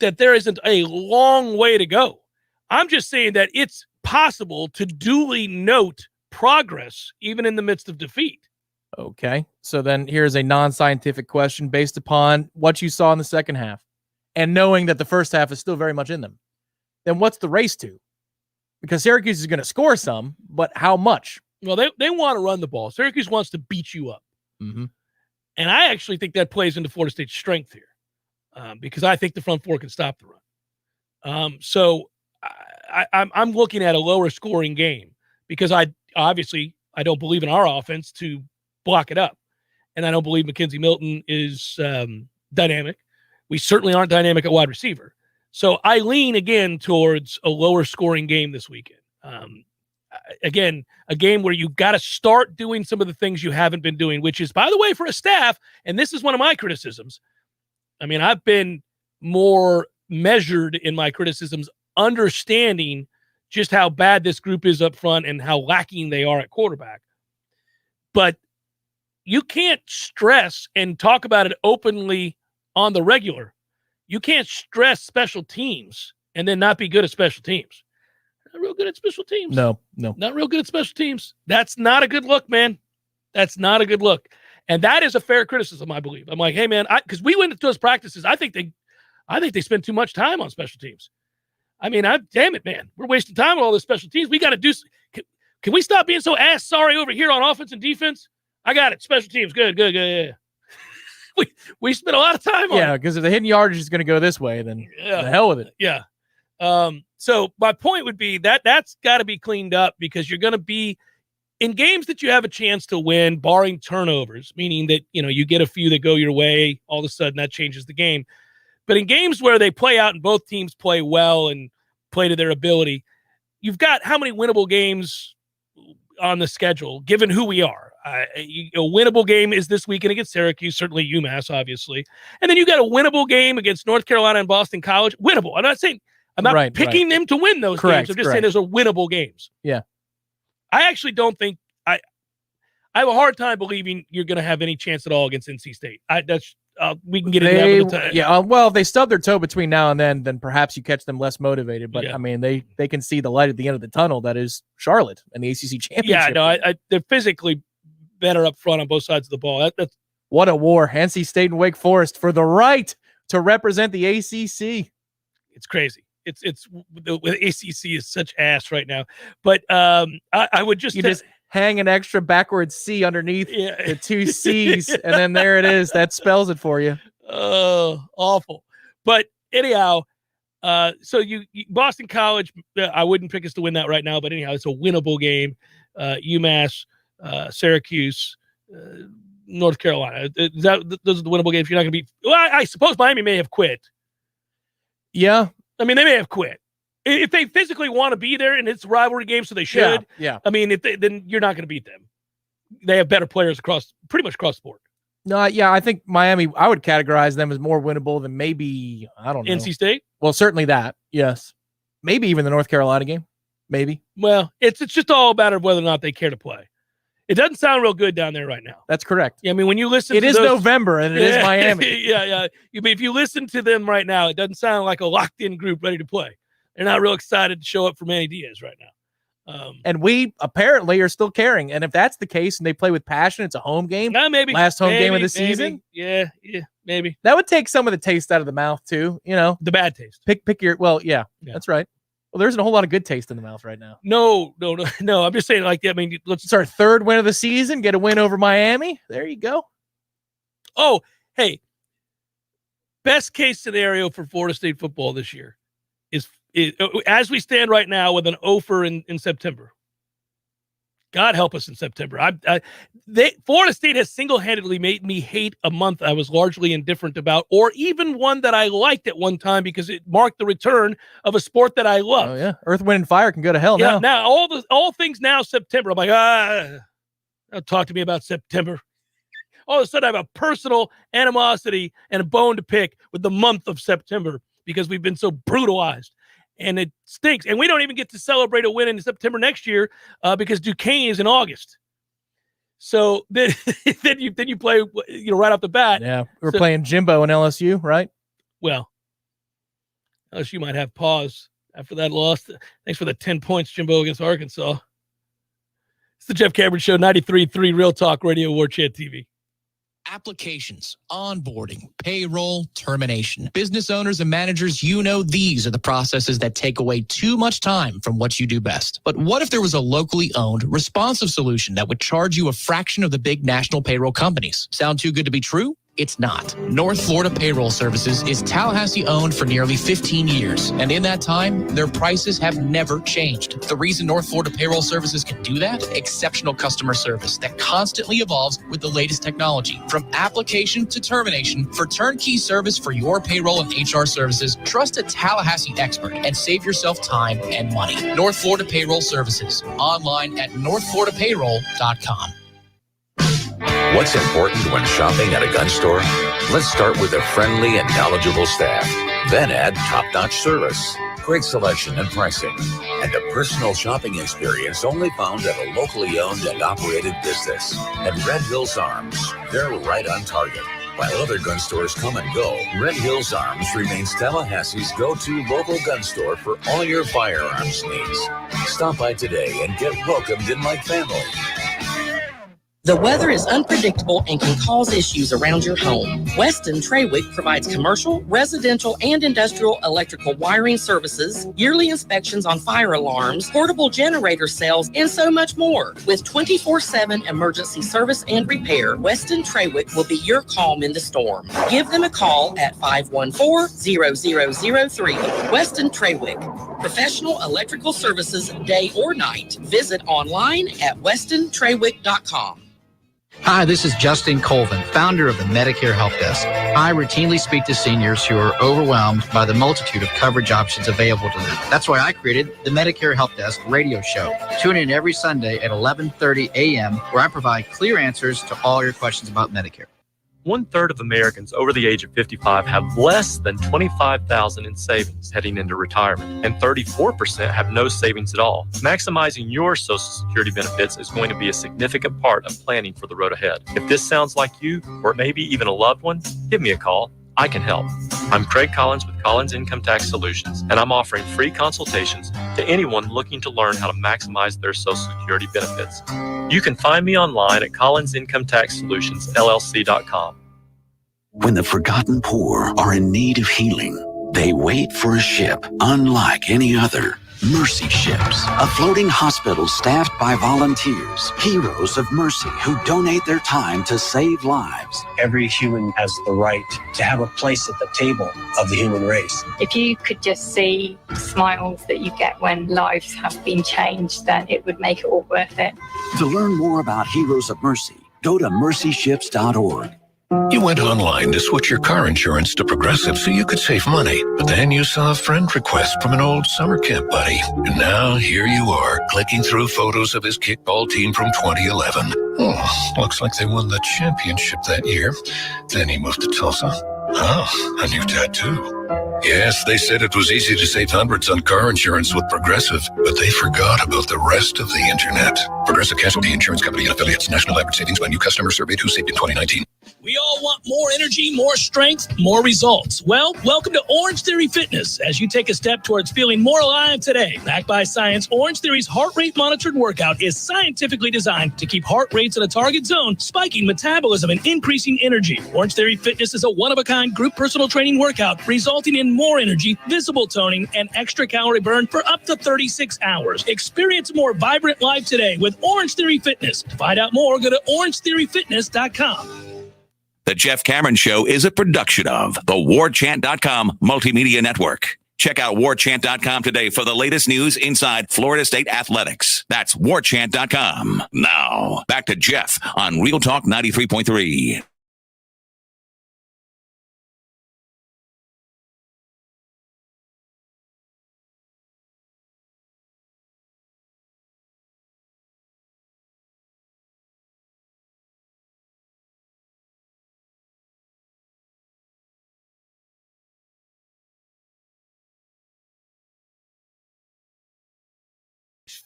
that there isn't a long way to go. I'm just saying that it's possible to duly note progress even in the midst of defeat. Okay. So then here's a non-scientific question based upon what you saw in the second half and knowing that the first half is still very much in them. Then what's the race to? Because Syracuse is going to score some, but how much? Well, they want to run the ball. Syracuse wants to beat you up. Mm-hmm. And I actually think that plays into Florida State's strength here because I think the front four can stop the run. So I'm looking at a lower scoring game because I don't believe in our offense to block it up. And I don't believe McKenzie Milton is dynamic. We certainly aren't dynamic at wide receiver. So I lean again towards a lower scoring game this weekend. Again, a game where you've got to start doing some of the things you haven't been doing, which is, by the way, for a staff, and this is one of my criticisms. I mean, I've been more measured in my criticisms, understanding just how bad this group is up front and how lacking they are at quarterback. But you can't stress and talk about it openly on the regular. You can't stress special teams and then not be good at special teams. Not real good at special teams. No. Not real good at special teams. That's not a good look, man. That's not a good look. And that is a fair criticism, I believe. I'm like, hey, man, because we went to those practices. I think they spend too much time on special teams. I mean, damn it, man. We're wasting time on all those special teams. We got to do – can we stop being so ass sorry over here on offense and defense? I got it. Special teams. Good. Yeah. We spent a lot of time on it. Yeah, because if the hidden yardage is going to go this way, then the hell with it. Yeah. So my point would be that's got to be cleaned up because you're going to be in games that you have a chance to win, barring turnovers, meaning that, you get a few that go your way. All of a sudden that changes the game. But in games where they play out and both teams play well and play to their ability, you've got how many winnable games on the schedule, given who we are. A winnable game is this weekend against Syracuse, certainly UMass, obviously. And then you got a winnable game against North Carolina and Boston College. Winnable. I'm not picking them to win those games. I'm just saying those are winnable games. Yeah. I actually don't think I have a hard time believing you're going to have any chance at all against NC State. we can get into that with the time. Yeah, well, if they stub their toe between now and then perhaps you catch them less motivated. But, Yeah. I mean, they can see the light at the end of the tunnel. That is Charlotte and the ACC championship. Yeah, no, they're physically better up front on both sides of the ball. That's What a war. NC State and Wake Forest for the right to represent the ACC. It's crazy. It's the ACC is such ass right now. But I would just just hang an extra backwards C underneath the two C's, and then there it is. That spells it for you. Oh, awful. But anyhow, so you Boston College, I wouldn't pick us to win that right now, but anyhow, it's a winnable game. UMass, Syracuse, North Carolina. Those are the winnable games. You're not going to beat. Well, I suppose Miami may have quit. Yeah. I mean, they may have quit. If they physically want to be there and it's a rivalry game, so they should. Yeah. I mean, then you're not going to beat them. They have better players pretty much across the board. No, yeah, I think Miami, I would categorize them as more winnable than maybe, I don't know. NC State? Well, certainly that, yes. Maybe even the North Carolina game. Maybe. Well, it's just all a matter of whether or not they care to play. It doesn't sound real good down there right now. That's correct. Yeah, I mean, when you listen it to is those, November and it is Miami. Yeah. If you listen to them right now, it doesn't sound like a locked-in group ready to play. They're not real excited to show up for Manny Diaz right now. And we apparently are still caring. And if that's the case and they play with passion, it's a home game. Maybe. Last home game of the season. Yeah, maybe. That would take some of the taste out of the mouth too. You know, the bad taste. Pick your, yeah, that's right. Well, there isn't a whole lot of good taste in the mouth right now. No. I'm just saying, like, I mean, it's our third win of the season. Get a win over Miami. There you go. Oh, hey, best case scenario for Florida State football this year is as we stand right now with an offer in September. God help us in September. Florida State has single-handedly made me hate a month I was largely indifferent about, or even one that I liked at one time because it marked the return of a sport that I love. Oh yeah, Earth, Wind, and Fire can go to hell now. Now all things now September. I'm like, don't talk to me about September. All of a sudden, I have a personal animosity and a bone to pick with the month of September because we've been so brutalized. And it stinks. And we don't even get to celebrate a win in September next year because Duquesne is in August. So then you play, right off the bat. Yeah, we're playing Jimbo and LSU, right? Well, LSU might have pause after that loss. Thanks for the 10 points, Jimbo, against Arkansas. It's the Jeff Cameron Show, 93.3 Real Talk Radio, Warchant TV. Applications, onboarding, payroll, termination. Business owners and managers, these are the processes that take away too much time from what you do best. But what if there was a locally owned, responsive solution that would charge you a fraction of the big national payroll companies? Sound too good to be true? It's not. North Florida Payroll Services is Tallahassee owned for nearly 15 years. And in that time, their prices have never changed. The reason North Florida Payroll Services can do that? Exceptional customer service that constantly evolves with the latest technology. From application to termination, for turnkey service for your payroll and HR services, trust a Tallahassee expert and save yourself time and money. North Florida Payroll Services. Online at northfloridapayroll.com. What's important when shopping at a gun store? Let's start with a friendly and knowledgeable staff. Then add top-notch service, great selection and pricing, and a personal shopping experience only found at a locally owned and operated business. At Red Hills Arms, they're right on target. While other gun stores come and go, Red Hills Arms remains Tallahassee's go-to local gun store for all your firearms needs. Stop by today and get welcomed in like family. The weather is unpredictable and can cause issues around your home. Weston Trawick provides commercial, residential, and industrial electrical wiring services, yearly inspections on fire alarms, portable generator sales, and so much more. With 24/7 emergency service and repair, Weston Trawick will be your calm in the storm. Give them a call at 514-0003. Weston Trawick, professional electrical services day or night. Visit online at westontrawick.com. Hi, this is Justin Colvin, founder of the Medicare Help Desk. I routinely speak to seniors who are overwhelmed by the multitude of coverage options available to them. That's why I created the Medicare Help Desk radio show. Tune in every Sunday at 11:30 a.m. where I provide clear answers to all your questions about Medicare. 1/3 of Americans over the age of 55 have less than $25,000 in savings heading into retirement, and 34% have no savings at all. Maximizing your Social Security benefits is going to be a significant part of planning for the road ahead. If this sounds like you, or maybe even a loved one, give me a call. I can help. I'm Craig Collins with Collins Income Tax Solutions, and I'm offering free consultations to anyone looking to learn how to maximize their Social Security benefits. You can find me online at collinsincometexsolutionsllc.com. When the forgotten poor are in need of healing, they wait for a ship unlike any other. Mercy Ships, a floating hospital staffed by volunteers, heroes of mercy who donate their time to save lives. Every human has the right to have a place at the table of the human race. If you could just see the smiles that you get when lives have been changed, then it would make it all worth it. To learn more about Heroes of Mercy, go to mercyships.org. You went online to switch your car insurance to Progressive so you could save money, but then you saw a friend request from an old summer camp buddy. And now here you are, clicking through photos of his kickball team from 2011. Oh, looks like they won the championship that year. Then he moved to Tulsa. Oh, a new tattoo. Yes, they said it was easy to save hundreds on car insurance with Progressive, but they forgot about the rest of the internet. Progressive Casualty Insurance Company and Affiliates. National average savings by new customer surveyed who saved in 2019. We all want more energy, more strength, more results. Well, welcome to Orange Theory Fitness as you take a step towards feeling more alive today. Backed by science, Orange Theory's heart rate monitored workout is scientifically designed to keep heart rates in a target zone, spiking metabolism and increasing energy. Orange Theory Fitness is a one-of-a-kind group personal training workout resulting in more energy, visible toning, and extra calorie burn for up to 36 hours. Experience a more vibrant life today with Orange Theory Fitness. To find out more, go to orangetheoryfitness.com. The Jeff Cameron Show is a production of the Warchant.com Multimedia Network. Check out Warchant.com today for the latest news inside Florida State athletics. That's Warchant.com. Now, back to Jeff on Real Talk 93.3.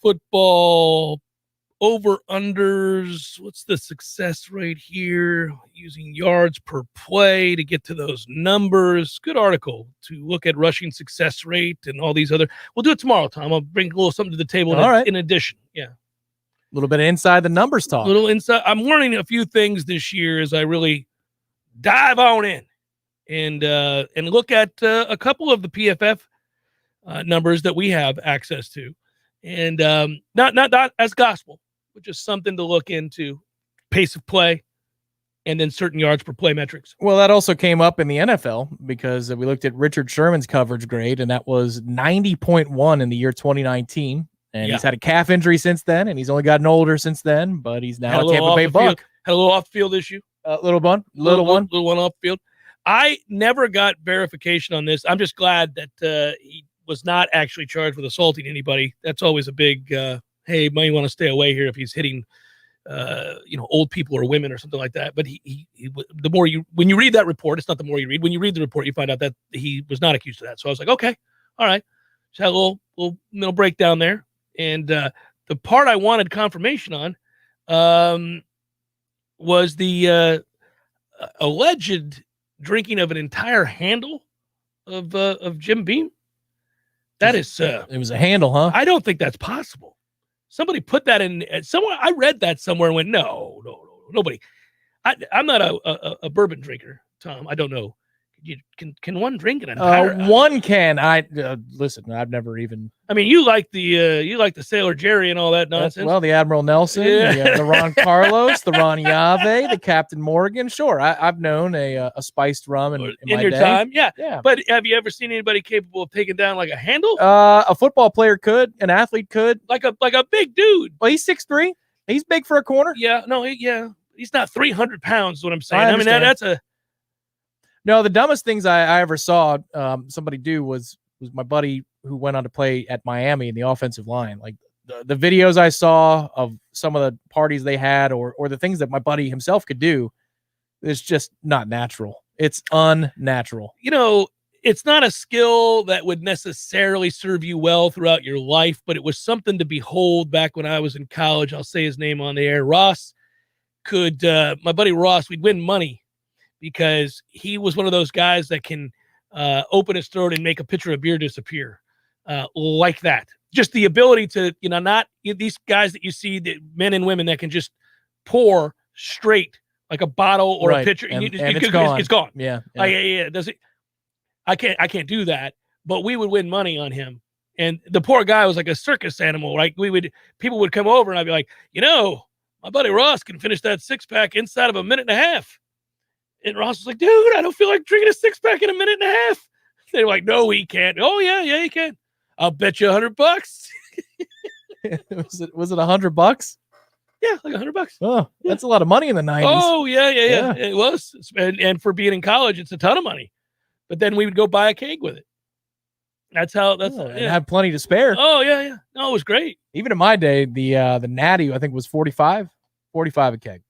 Football over unders. What's the success rate here? Using yards per play to get to those numbers. Good article to look at rushing success rate and all these other. We'll do it tomorrow, Tom. I'll bring a little something to the table. All right. In addition, yeah, A little bit of inside the numbers talk. little inside. I'm learning a few things this year as I really dive on in and look at a couple of the PFF numbers that we have access to. And not as gospel, but just something to look into. Pace of play, and then certain yards per play metrics. Well, that also came up in the NFL because we looked at Richard Sherman's coverage grade, and that was 90.1 in the year 2019. And he's had a calf injury since then, and he's only gotten older since then, but he's now a Tampa Bay Buck. Had a little off-field issue. Little one off-field. I never got verification on this. I'm just glad that he was not actually charged with assaulting anybody. That's always a big, hey, might want to stay away here if he's hitting, old people or women or something like that. But he the more when you read that report, it's not the more you read. When you read the report, you find out that he was not accused of that. So I was like, okay, all right. Just had a little breakdown there. And the part I wanted confirmation on was the alleged drinking of an entire handle of Jim Beam. That is it was a handle, huh? I don't think that's possible. Somebody put that in somewhere. I read that somewhere and went, no, nobody. I'm not a bourbon drinker, Tom. I don't know. Can one drink an entire? One can. Listen. I've never even. I mean, you like the Sailor Jerry and all that nonsense. Well, the Admiral Nelson, the Ron Carlos, the Ron Yave, the Captain Morgan. Sure, I've known a spiced rum in my your day. time. Yeah. But have you ever seen anybody capable of taking down like a handle? A football player could, an athlete could, like a big dude. Well, he's 6'3". He's big for a corner. Yeah. No. He's not 300 pounds. Is what I'm saying. I mean, that's a. No, the dumbest things I ever saw somebody do was my buddy who went on to play at Miami in the offensive line. Like the videos I saw of some of the parties they had or the things that my buddy himself could do, It's just not natural. It's unnatural. You know, it's not a skill that would necessarily serve you well throughout your life, but it was something to behold back when I was in college. I'll say his name on the air. Ross could, my buddy Ross, we'd win money because he was one of those guys that can open his throat and make a pitcher of beer disappear like that. Just the ability to, you know, not these guys that you see, the men and women that can just pour straight like a bottle or a pitcher. And it's gone. It's gone. Yeah. Yeah. Does it? I can't do that, but we would win money on him. And the poor guy was like a circus animal. Like people would come over and I'd be like, you know, my buddy Ross can finish that 6-pack inside of a minute and a half. And Ross was like, dude, I don't feel like drinking a 6-pack in a minute and a half. They were like, no, he can't. Oh yeah, he can. I'll bet you $100. Was it $100? Yeah, like $100. Oh, that's a lot of money in the 90s. Oh yeah. It was. And for being in college, it's a ton of money. But then we would go buy a keg with it. And have plenty to spare. Oh yeah. No, it was great. Even in my day, the natty I think was 45 a keg.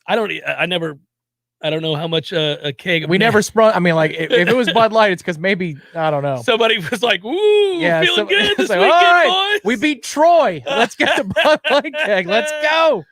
I don't know how much a keg. We never sprung. I mean, like if it was Bud Light, it's because maybe I don't know. Somebody was like, "Ooh, feeling good this like, weekend, all right, boys. We beat Troy. Let's get the Bud Light keg. Let's go."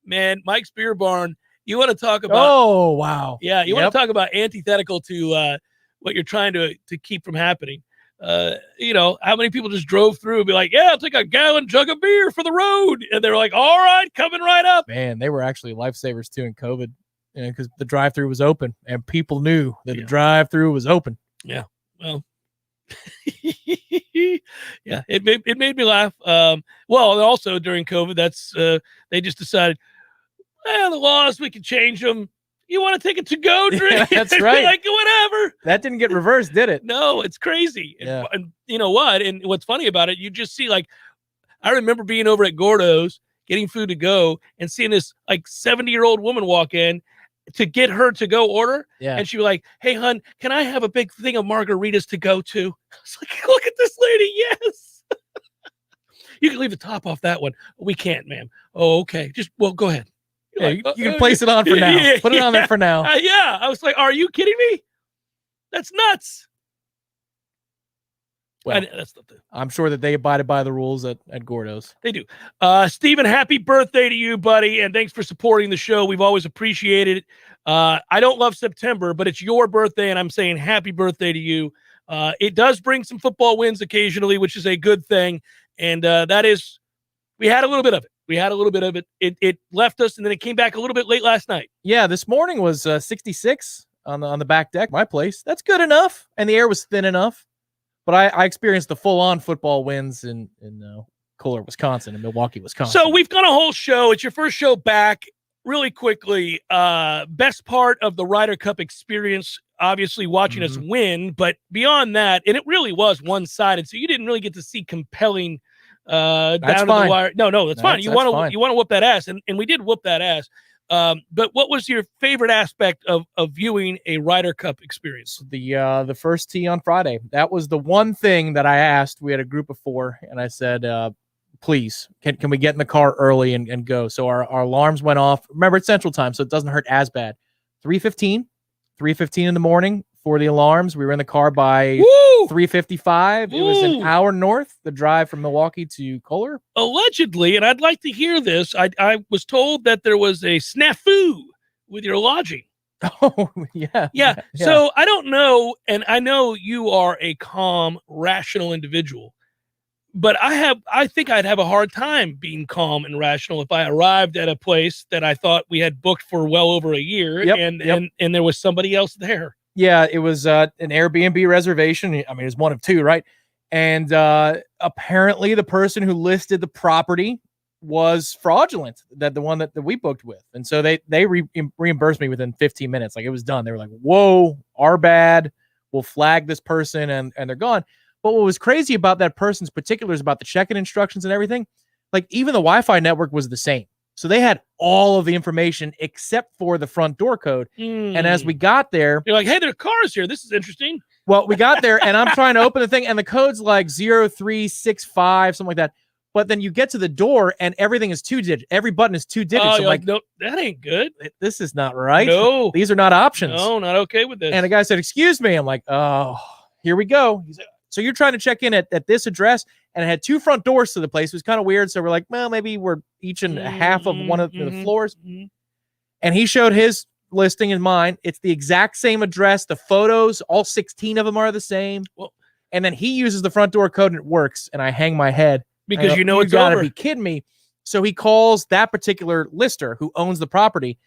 Man, Mike's Beer Barn. You want to talk about? Oh wow. Yeah, you want to talk about antithetical to what you're trying to keep from happening. You know, how many people just drove through and be like, "Yeah, I'll take a gallon jug of beer for the road," and they're like, "All right, coming right up." Man, they were actually lifesavers too in COVID. Because the drive-through was open and people knew that the drive-through was open. Yeah. Well, yeah, it made me laugh. Well, and also during COVID, that's they just decided, the laws, we can change them. You want to take a to-go drink? Yeah, that's right. Like, whatever. That didn't get reversed, did it? No, it's crazy. Yeah. And you know what? And what's funny about it, you just see, like, I remember being over at Gordo's, getting food to go, and seeing this, like, 70-year-old woman walk in to get her to go order. Yeah. And she was like, "Hey, hun, can I have a big thing of margaritas to go to?" I was like, "Look at this lady." Yes. You can leave the top off that one. "We can't, ma'am." "Oh, okay. Go ahead." Yeah, you can place it on for now. Yeah, Put it on there for now. Yeah. I was like, "Are you kidding me? That's nuts." Well, I'm sure that they abided by the rules at Gordo's. They do. Stephen, happy birthday to you, buddy, and thanks for supporting the show. We've always appreciated it. I don't love September, but it's your birthday, and I'm saying happy birthday to you. It does bring some football wins occasionally, which is a good thing, and we had a little bit of it. It left us, and then it came back a little bit late last night. Yeah, this morning was 66 on the back deck, my place. That's good enough, and the air was thin enough. But I experienced the full-on football wins in Kohler, Wisconsin, and Milwaukee, Wisconsin. So we've got a whole show. It's your first show back. Really quickly, best part of the Ryder Cup experience, obviously watching us win, but beyond that, and it really was one-sided, so you didn't really get to see compelling down to the wire. No, that's fine. You want to whoop that ass, and we did whoop that ass. But what was your favorite aspect of viewing a Ryder Cup experience? The first tee on Friday. That was the one thing that I asked. We had a group of 4, and I said, please, can we get in the car early and go? So our alarms went off. Remember, it's Central Time, so it doesn't hurt as bad. 3:15 in the morning for the alarms. We were in the car by 3:55. It was an hour north, the drive from Milwaukee to Kohler. Allegedly, and I'd like to hear this, I was told that there was a snafu with your lodging. Oh, yeah. Yeah. So I don't know, and I know you are a calm, rational individual, but I think I'd have a hard time being calm and rational if I arrived at a place that I thought we had booked for well over a year, and there was somebody else there. Yeah, it was an Airbnb reservation. I mean, it was one of 2, right? And apparently the person who listed the property was fraudulent, the one that we booked with. And so they reimbursed me within 15 minutes. Like, it was done. They were like, "Whoa, our bad. We'll flag this person," and they're gone. But what was crazy about that person's particulars about the check-in instructions and everything, like, even the Wi-Fi network was the same. So they had all of the information except for the front door code. And as we got there, you're like, "Hey, there are cars here. This is interesting." Well, we got there and I'm trying to open the thing and the code's like 0365, something like that. But then you get to the door and everything is 2-digit. Every button is 2 digits. Oh, So like, no, that ain't good. This is not right. No. These are not options. No, not okay with this. And the guy said, excuse me. I'm like, oh, here we go. He's like, so you're trying to check in at this address, and it had 2 front doors to the place. It was kind of weird. So we're like, well, maybe we're each in half of one of the floors. And he showed his listing and mine. It's the exact same address. The photos, all 16 of them are the same. Well, and then he uses the front door code and it works. And I hang my head. Because you know it's gotta over. be kidding me. So he calls that particular lister who owns the property.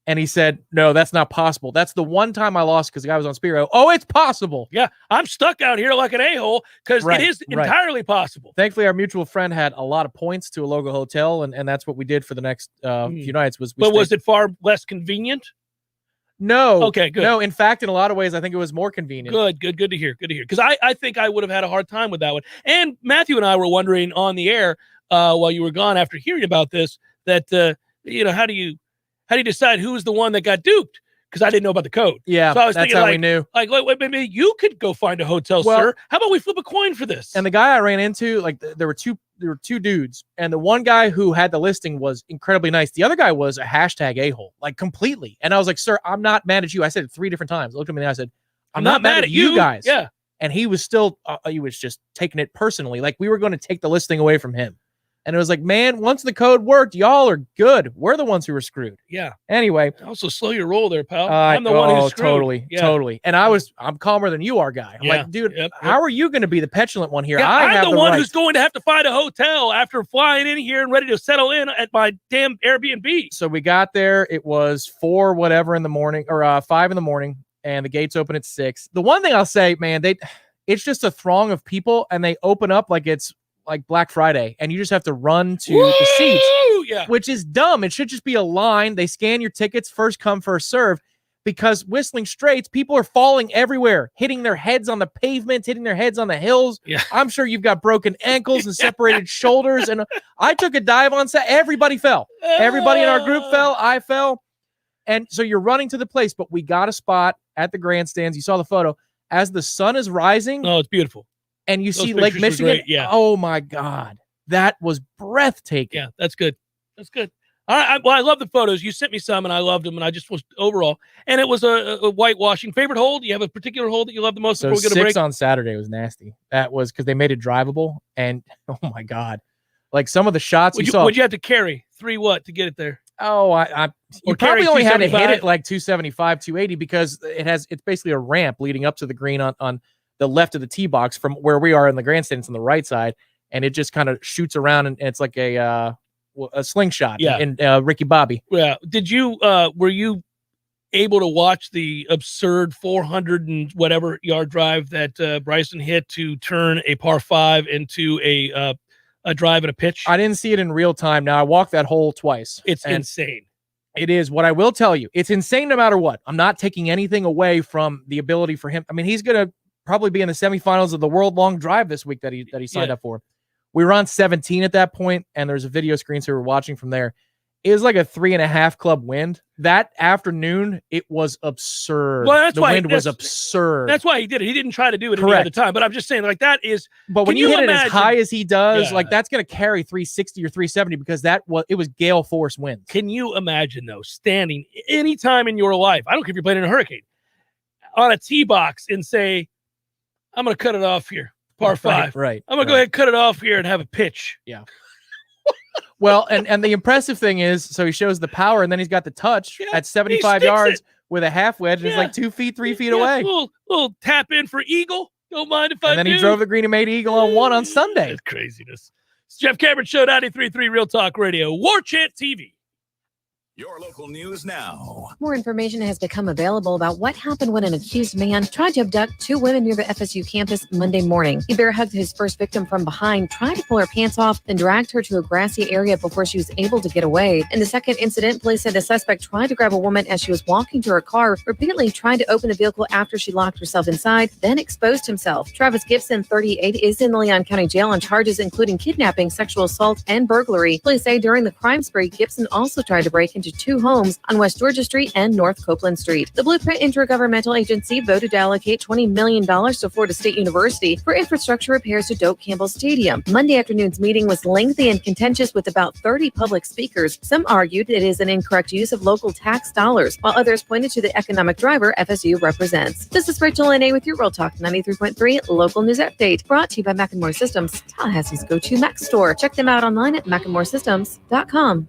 And he said, no, that's not possible. That's the one time I lost because the guy was on Spiro. Oh, it's possible. Yeah, I'm stuck out here like an a-hole because it is entirely possible. Thankfully, our mutual friend had a lot of points to a local hotel, and that's what we did for the next few nights. Was it far less convenient? No. Okay, good. No, in fact, in a lot of ways, I think it was more convenient. Good to hear. Because I think I would have had a hard time with that one. And Matthew and I were wondering on the air while you were gone after hearing about this that, how do you decide who was the one that got duped? Because I didn't know about the code. Yeah, so I was that's thinking, how like, we knew. Like, wait, maybe you could go find a hotel, sir. How about we flip a coin for this? And the guy I ran into, like, there were two dudes, and the one guy who had the listing was incredibly nice. The other guy was a hashtag a-hole, like completely. And I was like, sir, I'm not mad at you. I said it 3 different times. I looked at me and I said, I'm not mad at you guys. Yeah. And he was still, he was just taking it personally. Like we were going to take the listing away from him. And it was like, man, once the code worked, y'all are good. We're the ones who were screwed. Yeah. Anyway. Also slow your roll there, pal. I'm the one who's screwed. Totally. And I'm calmer than you are, guy. I'm like, dude, how are you going to be the petulant one here? Yeah, I'm the one who's going to have to find a hotel after flying in here and ready to settle in at my damn Airbnb. So we got there. It was 4 whatever in the morning or 5 in the morning, and the gates open at 6. The one thing I'll say, man, it's just a throng of people, and they open up like it's like Black Friday, and you just have to run to the seats, which is dumb. It should just be a line. They scan your tickets, first come, first serve, because Whistling Straits, people are falling everywhere, hitting their heads on the pavement, hitting their heads on the hills. Yeah. I'm sure you've got broken ankles and separated shoulders. And I took a dive on set. Everybody fell. Everybody in our group fell. I fell. And so you're running to the place, but we got a spot at the grandstands. You saw the photo. As the sun is rising. Oh, it's beautiful. And you Those see Lake pictures were Michigan. great, yeah. Oh my God. That was breathtaking. Yeah, that's good. That's good. All right. Well, I love the photos. You sent me some and I loved them. And I just was overall. And it was a whitewashing. Favorite hole? Do you have a particular hole that you love the most? So before we get a 6 break? on Saturday was nasty. That was because they made it drivable. And oh my God. Like some of the shots you saw. Would you have to carry 3 what to get it there? Oh, you probably only had to hit it like 275, 280 because it's basically a ramp leading up to the green on the left of the tee box from where we are in the grandstand. It's on the right side, and it just kind of shoots around, and it's like a slingshot. Yeah. And Ricky Bobby. Yeah. Did you were you able to watch the absurd 400 and whatever yard drive that Bryson hit to turn a par 5 into a drive and a pitch? I didn't see it in real time. Now I walked that hole twice. It's insane. It is. What I will tell you, it's insane no matter what. I'm not taking anything away from the ability for him. I mean, he's going to probably be in the semifinals of the World Long Drive this week that he signed up for. We were on 17 at that point, and there's a video screen, so we're watching from there. It was like a 3.5 club wind. That afternoon, it was absurd. Well, the wind was absurd. That's why he did it. He didn't try to do it any other time. But I'm just saying, like, that is. But when you hit it as high as he does, like that's going to carry 360 or 370 because it was gale force winds. Can you imagine though, standing anytime in your life? I don't care if you're playing in a hurricane, on a tee box and say, "I'm going to cut it off here, par 5. Right. I'm going to go ahead and cut it off here and have a pitch." Yeah. Well, and the impressive thing is, so he shows the power, and then he's got the touch at 75 yards with a half wedge. And it's like 2 feet, 3 feet away. Little tap in for eagle. Don't mind if I do. And then he drove the green and made eagle on 1 on Sunday. That's craziness. It's Jeff Cameron Show, 93.3 Real Talk Radio, Warchant TV. Your local news now. More information has become available about what happened when an accused man tried to abduct 2 women near the FSU campus Monday morning. He bear hugged his first victim from behind, tried to pull her pants off, then dragged her to a grassy area before she was able to get away. In the second incident, police said the suspect tried to grab a woman as she was walking to her car, repeatedly tried to open the vehicle after she locked herself inside, then exposed himself. Travis Gibson, 38, is in the Leon County Jail on charges including kidnapping, sexual assault, and burglary. Police say during the crime spree, Gibson also tried to break into into 2 homes on West Georgia Street and North Copeland Street. The Blueprint Intergovernmental Agency voted to allocate $20 million to Florida State University for infrastructure repairs to Doak Campbell Stadium. Monday afternoon's meeting was lengthy and contentious with about 30 public speakers. Some argued it is an incorrect use of local tax dollars, while others pointed to the economic driver FSU represents. This is Rachel Lene with your Real Talk 93.3 Local News Update, brought to you by McWednesday Systems, Tallahassee's go-to Mac store. Check them out online at McWednesdaySystems.com.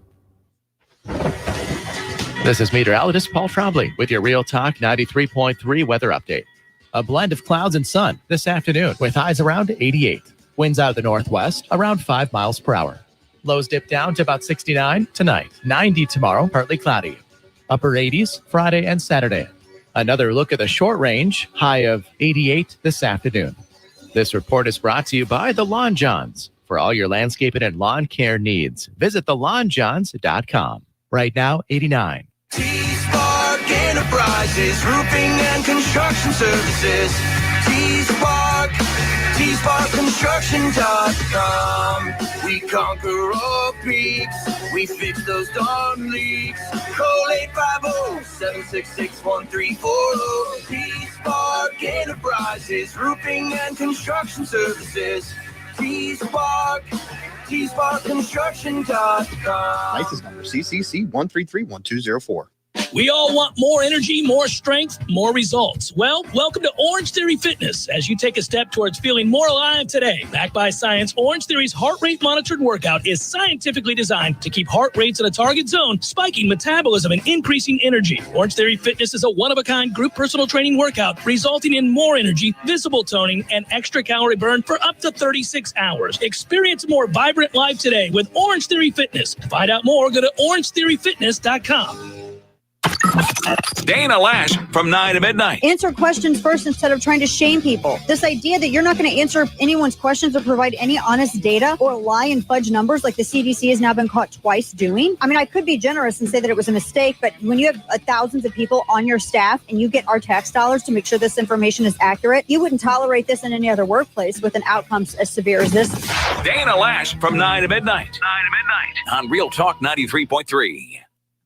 This is meteorologist Paul Trombley with your Real Talk 93.3 weather update. A blend of clouds and sun this afternoon with highs around 88. Winds out of the northwest around 5 miles per hour. Lows dip down to about 69 tonight, 90 tomorrow, partly cloudy. Upper 80s Friday and Saturday. Another look at the short range, high of 88 this afternoon. This report is brought to you by the Lawn Johns. For all your landscaping and lawn care needs, visit thelawnjohns.com. Right now, 89. T-Spark Enterprises, roofing and construction services. T-Spark, T-SparkConstruction.com. We conquer all peaks, we fix those darn leaks. Call 850-766-1340. T-Spark Enterprises, roofing and construction services. T-Spark, T-SparkConstruction.com. License number CCC 1331204. We all want more energy, more strength, more results. Well, welcome to Orange Theory Fitness as you take a step towards feeling more alive today. Backed by science, Orange Theory's heart rate monitored workout is scientifically designed to keep heart rates in a target zone, spiking metabolism and increasing energy. Orange Theory Fitness is a one-of-a-kind group personal training workout resulting in more energy, visible toning, and extra calorie burn for up to 36 hours. Experience a more vibrant life today with Orange Theory Fitness. To find out more, go to orangetheoryfitness.com. Dana Lash from 9 to midnight. Answer questions first instead of trying to shame people. This idea that you're not going to answer anyone's questions or provide any honest data or lie and fudge numbers like the CDC has now been caught twice doing. I mean, I could be generous and say that it was a mistake, but when you have thousands of people on your staff and you get our tax dollars to make sure this information is accurate, you wouldn't tolerate this in any other workplace with an outcome as severe as this. Dana Lash from 9 to midnight. 9 to midnight on Real Talk 93.3.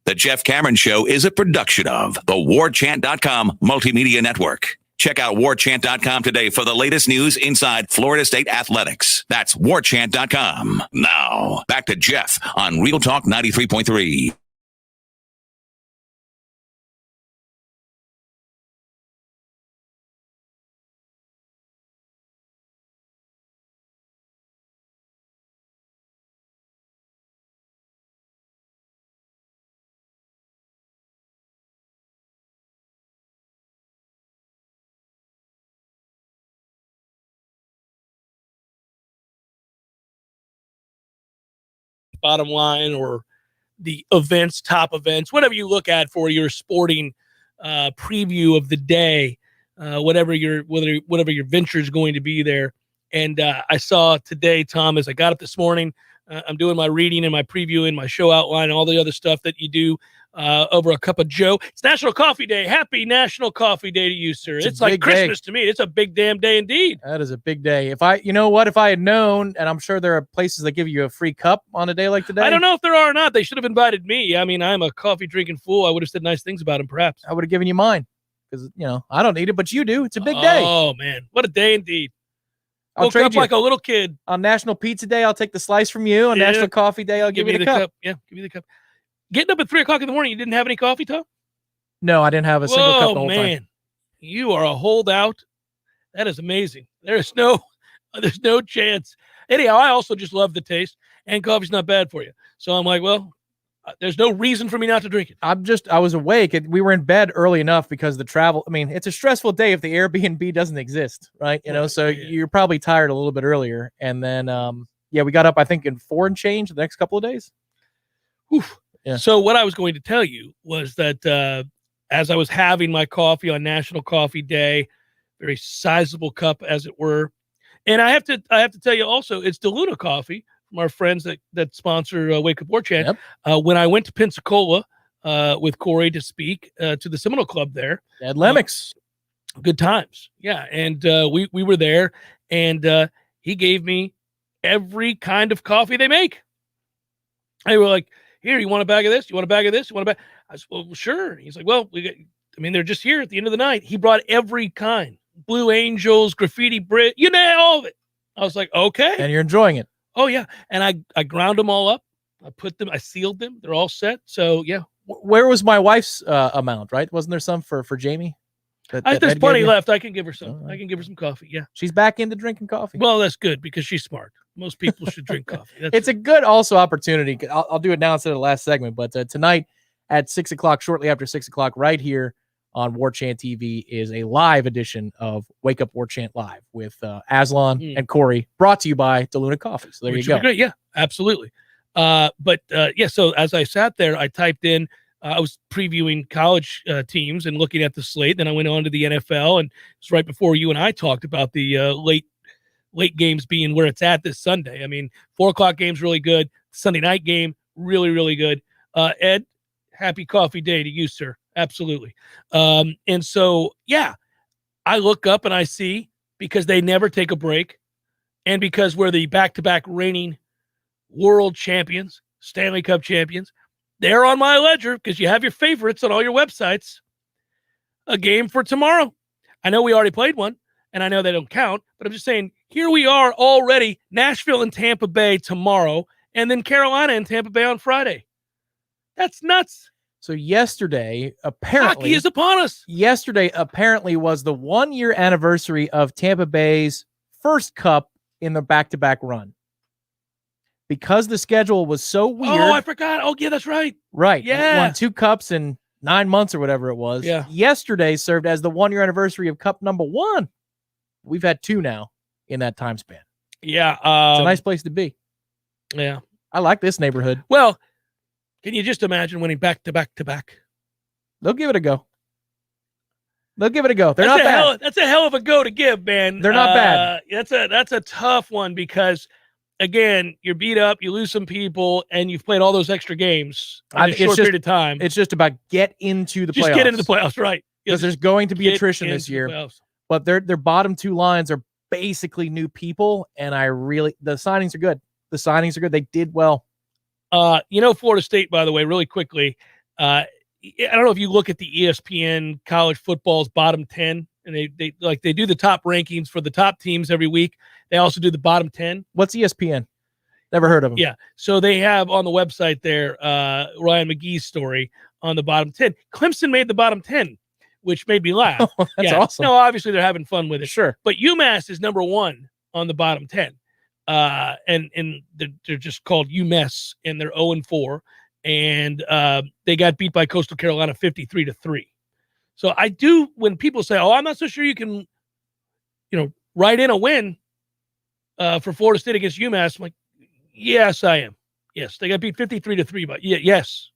The Jeff Cameron Show is a production of the Warchant.com Multimedia Network. Check out Warchant.com today for the latest news inside Florida State athletics. That's Warchant.com. Now, back to Jeff on Real Talk 93.3. Bottom line, or the events, top events, whatever you look at for your sporting preview of the day, whatever your venture is going to be there. And I saw today, Tom, as I got up this morning, I'm doing my reading and my preview and my show outline and all the other stuff that you do over a cup of Joe. It's National Coffee Day. Happy National Coffee Day to you, sir. It's like Christmas to me. It's a big damn day indeed. That is a big day. If I had known, and I'm sure there are places that give you a free cup on a day like today. I don't know if there are or not. They should have invited me. I mean, I'm a coffee drinking fool. I would have said nice things about him, perhaps. I would have given you mine because, I don't need it, but you do. It's a big day. Oh, man. What a day indeed. I'll trade up you like a little kid. On National Pizza Day, I'll take the slice from you. On National Coffee Day, I'll give you the cup. Yeah, give me the cup. Getting up at 3 o'clock in the morning, you didn't have any coffee, Tom? No, I didn't have a single cup the whole time. You are a holdout. That is amazing. There's no chance. Anyhow, I also just love the taste, and coffee's not bad for you. So I'm like, well, there's no reason for me not to drink it. I was awake. We were in bed early enough because the travel. I mean, it's a stressful day if the Airbnb doesn't exist, right? So you're probably tired a little bit earlier. And then, we got up, I think, in 4 and change the next couple of days. Oof. Yeah. So what I was going to tell you was that as I was having my coffee on National Coffee Day, very sizable cup, as it were, and I have to tell you also, it's DeLuna Coffee from our friends that sponsor Wake Up Warchant. Yep. When I went to Pensacola with Corey to speak to the Seminole Club there, at Lemmix, good times, yeah, and we were there, and he gave me every kind of coffee they make. They were like, Here, you want a bag of this? You want a bag of this? You want a bag? I said, well, sure. He's like, well, they're just here at the end of the night. He brought every kind. Blue Angels, graffiti Brit, you know, all of it. I was like, okay. And you're enjoying it. Oh, yeah. And I ground them all up. I sealed them. They're all set. So, yeah. Where was my wife's amount, right? Wasn't there some for Jamie? There's plenty left. I can give her some. I can give her some coffee. Yeah. She's back into drinking coffee. Well, that's good because she's smart. Most people should drink coffee. It's a good also opportunity. I'll do it now instead of the last segment. But tonight at 6 o'clock, shortly after 6 o'clock, right here on Warchant TV is a live edition of Wake Up Warchant Live with Aslan and Corey, brought to you by DeLuna Coffee. So there you go. Great. Yeah, absolutely. So as I sat there, I typed in, I was previewing college teams and looking at the slate. Then I went on to the NFL, and it's right before you and I talked about the late games being where it's at this Sunday. I mean, 4 o'clock game's really good. Sunday night game, really, really good. Ed, happy coffee day to you, sir. Absolutely. And so, yeah, I look up and I see, because they never take a break, and because we're the back-to-back reigning world champions, Stanley Cup champions, they're on my ledger because you have your favorites on all your websites. A game for tomorrow. I know we already played one, and I know they don't count, but I'm just saying, here we are already, Nashville and Tampa Bay tomorrow, and then Carolina and Tampa Bay on Friday. That's nuts. So yesterday, apparently, hockey is upon us. Yesterday, apparently, was the 1-year anniversary of Tampa Bay's first cup in the back-to-back run. Because the schedule was so weird. Oh, I forgot. Oh, yeah, that's right. Right. Yeah. Won 2 cups in 9 months or whatever it was. Yeah. Yesterday served as the 1-year anniversary of cup number 1. We've had 2 now in that time span. Yeah. It's a nice place to be. Yeah. I like this neighborhood. Well, can you just imagine winning back to back to back? They'll give it a go. They're not bad. That's a hell of a go to give, man. They're not bad. That's a tough one because, again, you're beat up, you lose some people, and you've played all those extra games in a short period of time. It's just about get into the playoffs. Just get into the playoffs, right? Because there's going to be attrition this year. But their bottom 2 lines are basically new people, and the signings are good. The signings are good. They did well. Florida State, by the way, really quickly, I don't know if you look at the ESPN college football's bottom 10, and they do the top rankings for the top teams every week. They also do the bottom 10. What's ESPN? Never heard of them. Yeah. So they have on the website there, Ryan McGee's story on the bottom 10. Clemson made the bottom 10, which made me laugh. That's awesome. No, obviously they're having fun with it. Sure. But UMass is number 1 on the bottom 10. And they're just called UMass, and they're 0-4. And they got beat by Coastal Carolina 53-3. So I do, when people say, oh, I'm not so sure you can, write in a win for Florida State against UMass, I'm like, yes, I am. Yes, they got beat 53-3, but yes,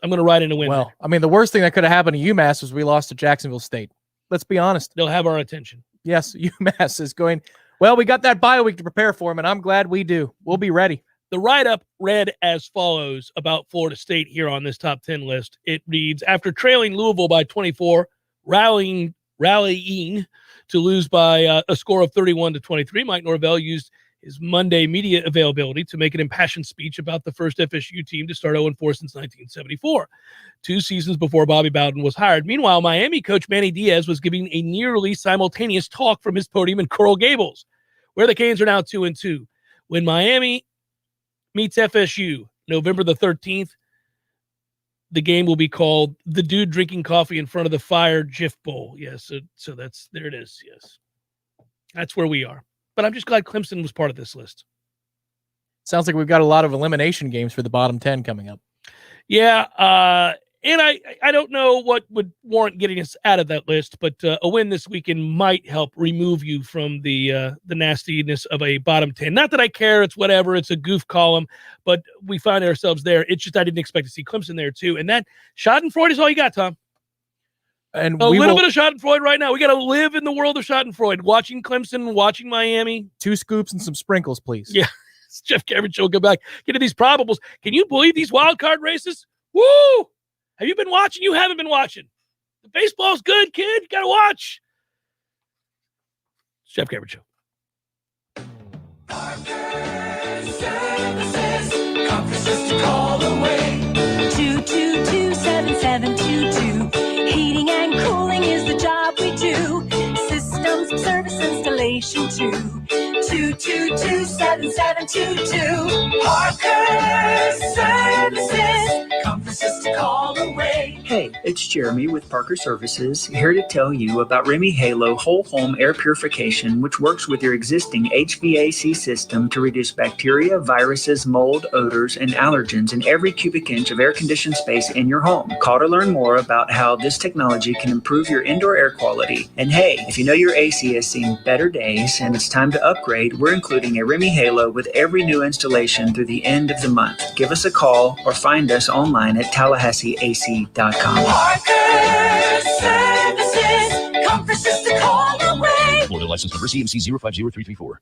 I'm going to write in a win. Well, there. I mean, the worst thing that could have happened to UMass was we lost to Jacksonville State. Let's be honest. They'll have our attention. Yes, UMass is going, well, we got that bye week to prepare for them, and I'm glad we do. We'll be ready. The write-up read as follows about Florida State here on this top 10 list. It reads, after trailing Louisville by 24, rallying to lose by a score of 31-23, Mike Norvell used his Monday media availability to make an impassioned speech about the first FSU team to start 0-4 since 1974, 2 seasons before Bobby Bowden was hired. Meanwhile, Miami coach Manny Diaz was giving a nearly simultaneous talk from his podium in Coral Gables, where the Canes are now 2-2. When Miami meets FSU November the 13th, the game will be called the Dude Drinking Coffee in Front of the Fire Jif Bowl. Yes, so there it is. Yes, that's where we are. But I'm just glad Clemson was part of this list. Sounds like we've got a lot of elimination games for the bottom 10 coming up. Yeah, and I don't know what would warrant getting us out of that list, but a win this weekend might help remove you from the nastiness of a bottom 10. Not that I care. It's whatever. It's a goof column, but we find ourselves there. It's just I didn't expect to see Clemson there, too. And that Schadenfreude is all you got, Tom. And a little bit of Schadenfreude right now. We got to live in the world of Schadenfreude. Watching Clemson, watching Miami. 2 scoops and some sprinkles, please. Yeah. Jeff Cameron Show. Go back. Get to these probables. Can you believe these wild card races? Woo! Have you been watching? You haven't been watching. The baseball's good, kid. You got to watch. Jeff Cameron Show. Conferences to call away. 822 Parker Services. Conferences to call away. Hey, it's Jeremy with Parker Services, here to tell you about Remy Halo Whole Home Air Purification, which works with your existing HVAC system to reduce bacteria, viruses, mold, odors, and allergens in every cubic inch of air-conditioned space in your home. Call to learn more about how this technology can improve your indoor air quality. And hey, if you know your AC has seen better days and it's time to upgrade, we're including a Remy Halo with every new installation through the end of the month. Give us a call or find us online at TallahasseeAC.com. Parker Services. Conferences to call away. Florida license number CMC 050334.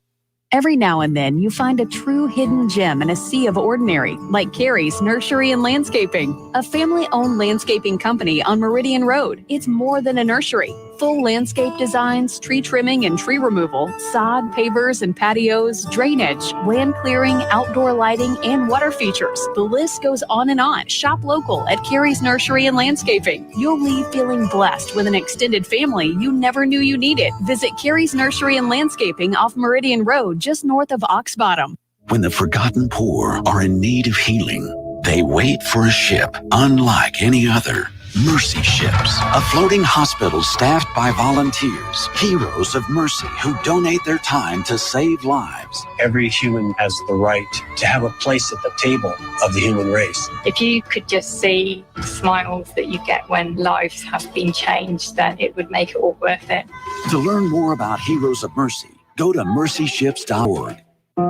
Every now and then, you find a true hidden gem in a sea of ordinary, like Carrie's Nursery and Landscaping, a family-owned landscaping company on Meridian Road. It's more than a nursery. Full landscape designs, tree trimming and tree removal, sod, pavers and patios, drainage, land clearing, outdoor lighting, and water features. The list goes on and on. Shop local at Carrie's Nursery and Landscaping. You'll leave feeling blessed with an extended family you never knew you needed. Visit Carrie's Nursery and Landscaping off Meridian Road, just north of Ox Bottom. When the forgotten poor are in need of healing, they wait for a ship unlike any other. Mercy Ships, a floating hospital staffed by volunteers, heroes of mercy who donate their time to save lives. Every human has the right to have a place at the table of the human race. If you could just see the smiles that you get when lives have been changed, then it would make it all worth it. To learn more about Heroes of Mercy, go to mercyships.org.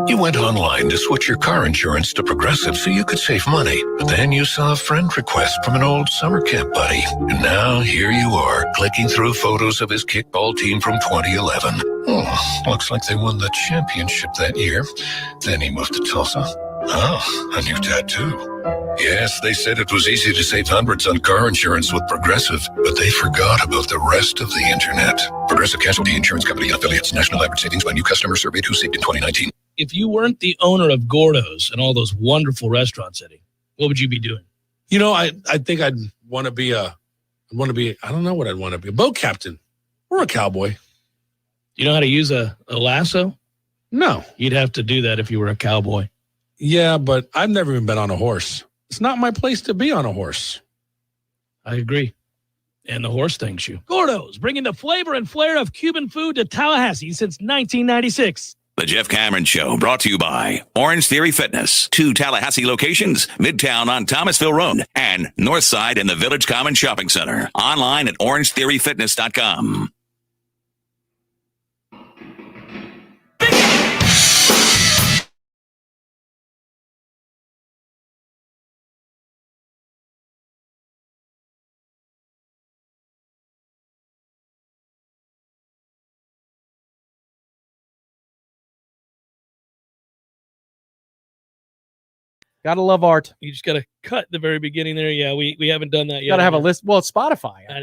You went online to switch your car insurance to Progressive so you could save money. But then you saw a friend request from an old summer camp buddy. And now here you are, clicking through photos of his kickball team from 2011. Oh, looks like they won the championship that year. Then he moved to Tulsa. Oh, a new tattoo. Yes, they said it was easy to save hundreds on car insurance with Progressive, but they forgot about the rest of the internet. Progressive Casualty Insurance Company and affiliates. National average savings by new customer surveyed who saved in 2019. If you weren't the owner of Gordo's and all those wonderful restaurants, Eddie, what would you be doing? You know, I think I'd want to be I don't know what I'd want to be, a boat captain or a cowboy. You know how to use a lasso? No. You'd have to do that if you were a cowboy. Yeah, but I've never even been on a horse. It's not my place to be on a horse. I agree. And the horse thanks you. Gordo's, bringing the flavor and flair of Cuban food to Tallahassee since 1996. The Jeff Cameron Show, brought to you by Orange Theory Fitness. 2 Tallahassee locations, Midtown on Thomasville Road and Northside in the Village Common Shopping Center. Online at orangetheoryfitness.com. Gotta love art. You just got to cut the very beginning there. Yeah, we haven't done that yet. Gotta have a list. Well, it's Spotify. I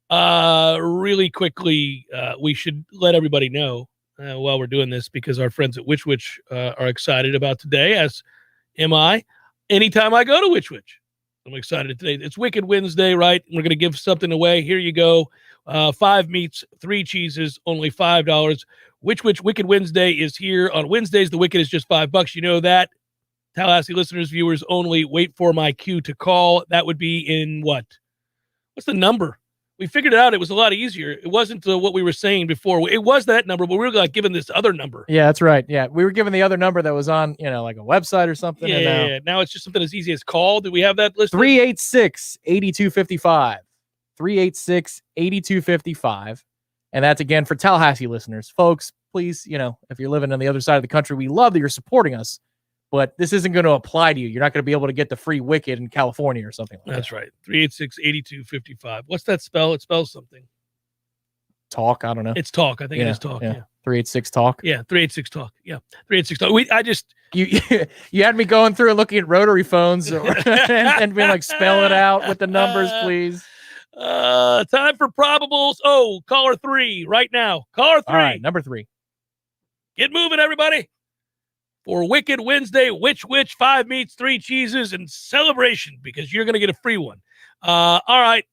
know. Really quickly, we should let everybody know while we're doing this, because our friends at Which are excited about today, as am I. Anytime I go to Which, I'm excited today. It's Wicked Wednesday, right? We're going to give something away. Here you go. 5 meats, 3 cheeses, only $5. Which Wicked Wednesday is here on Wednesdays. The Wicked is just $5. You know that. Tallahassee listeners, viewers only. Wait for my cue to call. That would be in what? What's the number? We figured it out. It was a lot easier. It wasn't what we were saying before. It was that number, but we were like given this other number. Yeah, that's right. Yeah, we were given the other number that was on, like a website or something. Yeah. Now it's just something as easy as call. Do we have that list? 386-8255. 386-8255. And that's, again, for Tallahassee listeners. Folks, please, if you're living on the other side of the country, we love that you're supporting us. But this isn't going to apply to you. You're not going to be able to get the free Wicked in California or something like that. That's right. 386-8255. What's that spell? It spells something. Talk. I don't know. It's talk. I think it is talk. Yeah. 386-TALK. Yeah. 386-TALK. Yeah. 386-TALK. You had me going through and looking at rotary phones and being like, spell it out with the numbers, please. Time for probables. Oh, caller 3 right now. Caller 3. All right, number 3. Get moving, everybody. For Wicked Wednesday, Which 5 meats, 3 cheeses, and celebration, because you're going to get a free one. All right.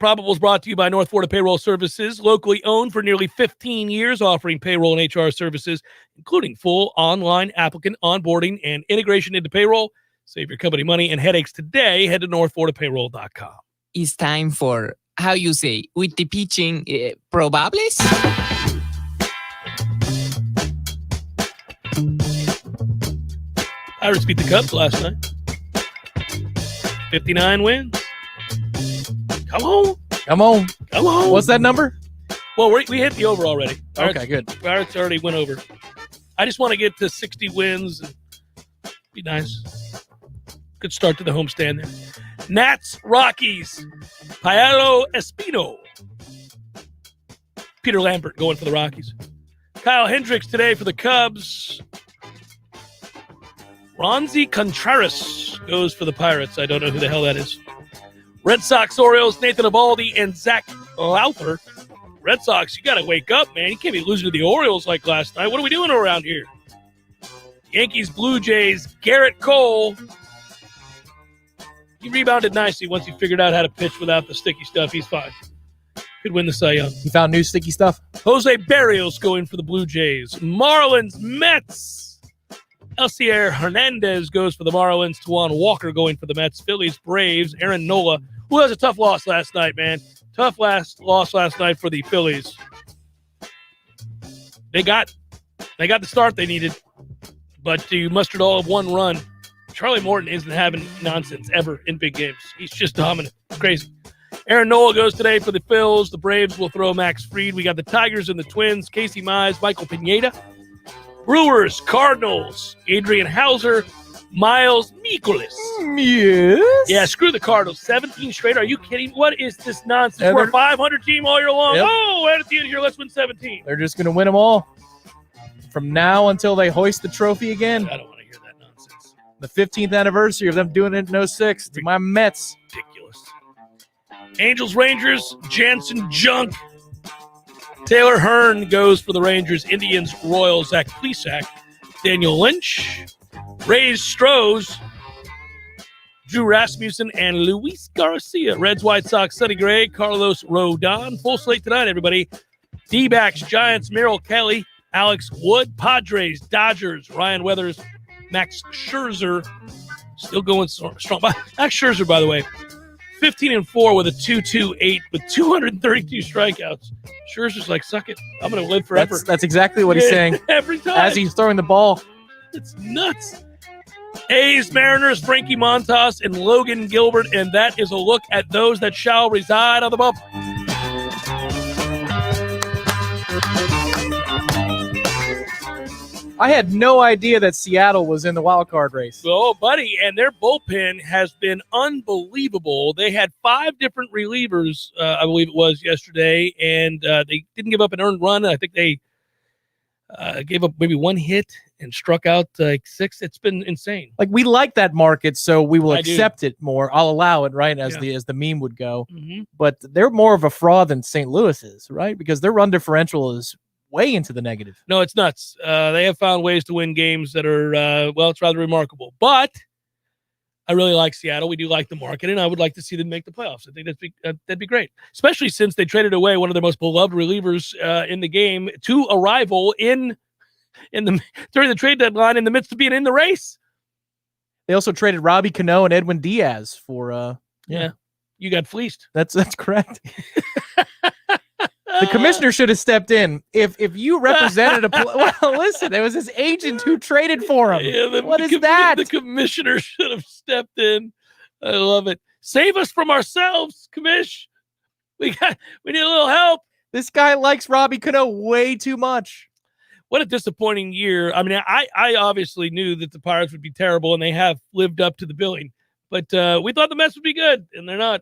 Probables brought to you by North Florida Payroll Services, locally owned for nearly 15 years, offering payroll and HR services, including full online applicant onboarding and integration into payroll. Save your company money and headaches today. Head to northfloridapayroll.com. It's time for, how you say, with the pitching, probables? Pirates beat the Cubs last night. 59 wins. Come on. Come on. Come on. What's that number? Well, we hit the over already. Pirates, Okay, good. Pirates already went over. I just want to get to 60 wins. And be nice. Good start to the homestand there. Nats, Rockies. Paolo Espino. Peter Lambert going for the Rockies. Kyle Hendricks today for the Cubs. Ronzi Contreras goes for the Pirates. I don't know who the hell that is. Red Sox, Orioles, Nathan Eovaldi, and Zach Lowther. Red Sox, you got to wake up, man. You can't be losing to the Orioles like last night. What are we doing around here? Yankees, Blue Jays, Garrett Cole. He rebounded nicely once he figured out how to pitch without the sticky stuff. He's fine. Could win the Cy Young. He found new sticky stuff. Jose Barrios going for the Blue Jays. Marlins, Mets. Elcier Hernandez goes for the Marlins. Tawan Walker going for the Mets. Phillies, Braves. Aaron Nola, who has a tough loss last night, man. Tough loss last night for the Phillies. They got the start they needed, but you mustered all of one run. Charlie Morton isn't having nonsense ever in big games. He's just dominant. Crazy. Aaron Nola goes today for the Phils. The Braves will throw Max Fried. We got the Tigers and the Twins. Casey Mize, Michael Pineda. Brewers, Cardinals, Adrian Hauser, Miles Mikolas. Yes. Yeah, screw the Cardinals. 17 straight. Are you kidding? What is this nonsense? We're a 500 team all year long. Yep. Oh, at the end here, let's win 17. They're just going to win them all from now until they hoist the trophy again. I don't want to hear that nonsense. The 15th anniversary of them doing it in 06 to my Mets. Ridiculous. Angels, Rangers, Jansen Junk. Taylor Hearn goes for the Rangers. Indians, Royals, Zach Plesac. Daniel Lynch. Rays, Strohs. Drew Rasmussen and Luis Garcia. Reds, White Sox, Sonny Gray. Carlos Rodon. Full slate tonight, everybody. D-backs, Giants, Merrill Kelly. Alex Wood. Padres, Dodgers. Ryan Weathers. Max Scherzer. Still going strong. Max Scherzer, by the way, 15-4 with a 2.28 with 232 strikeouts. Scherzer's like, suck it. I'm going to live forever. That's exactly what he's saying. Every time. As he's throwing the ball. It's nuts. A's, Mariners, Frankie Montas, and Logan Gilbert. And that is a look at those that shall reside on the bump. I had no idea that Seattle was in the wild card race. Oh, buddy, and their bullpen has been unbelievable. They had 5 different relievers, I believe it was, yesterday, and they didn't give up an earned run. I think they gave up maybe 1 hit and struck out like 6. It's been insane. Like, we like that market, so we will accept it more. I'll allow it, right, as the meme would go. Mm-hmm. But they're more of a fraud than St. Louis is, right? Because their run differential is way into the negative. No, it's nuts. They have found ways to win games that are, it's rather remarkable. But I really like Seattle. We do like the market, and I would like to see them make the playoffs. I think that'd be great, especially since they traded away one of their most beloved relievers in the game to a rival during the trade deadline in the midst of being in the race. They also traded Robbie Cano and Edwin Diaz for yeah. You got fleeced. That's correct. The commissioner should have stepped in. If you represented well, listen, there was his agent who traded for him. Yeah, what is that? The commissioner should have stepped in. I love it. Save us from ourselves, commish. We need a little help. This guy likes Robbie Cano way too much. What a disappointing year. I mean, I obviously knew that the Pirates would be terrible, and they have lived up to the billing. But we thought the Mets would be good, and they're not.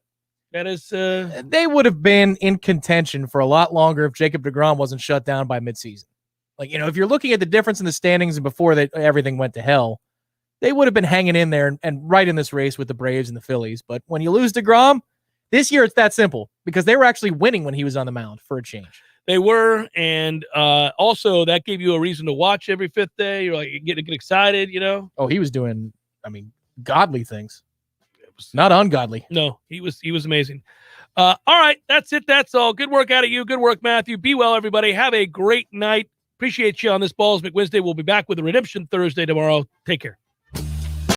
That is, they would have been in contention for a lot longer if Jacob deGrom wasn't shut down by midseason. Like, if you're looking at the difference in the standings and before everything went to hell, they would have been hanging in there and right in this race with the Braves and the Phillies. But when you lose deGrom, this year it's that simple because they were actually winning when he was on the mound for a change. They were, and also that gave you a reason to watch every 5th day. You're like, get excited, Oh, he was doing, godly things. Not ungodly. No, he was amazing. All right, that's it. That's all. Good work out of you. Good work, Matthew. Be well, everybody. Have a great night. Appreciate you on this Balls McWednesday. We'll be back with a Redemption Thursday tomorrow. Take care.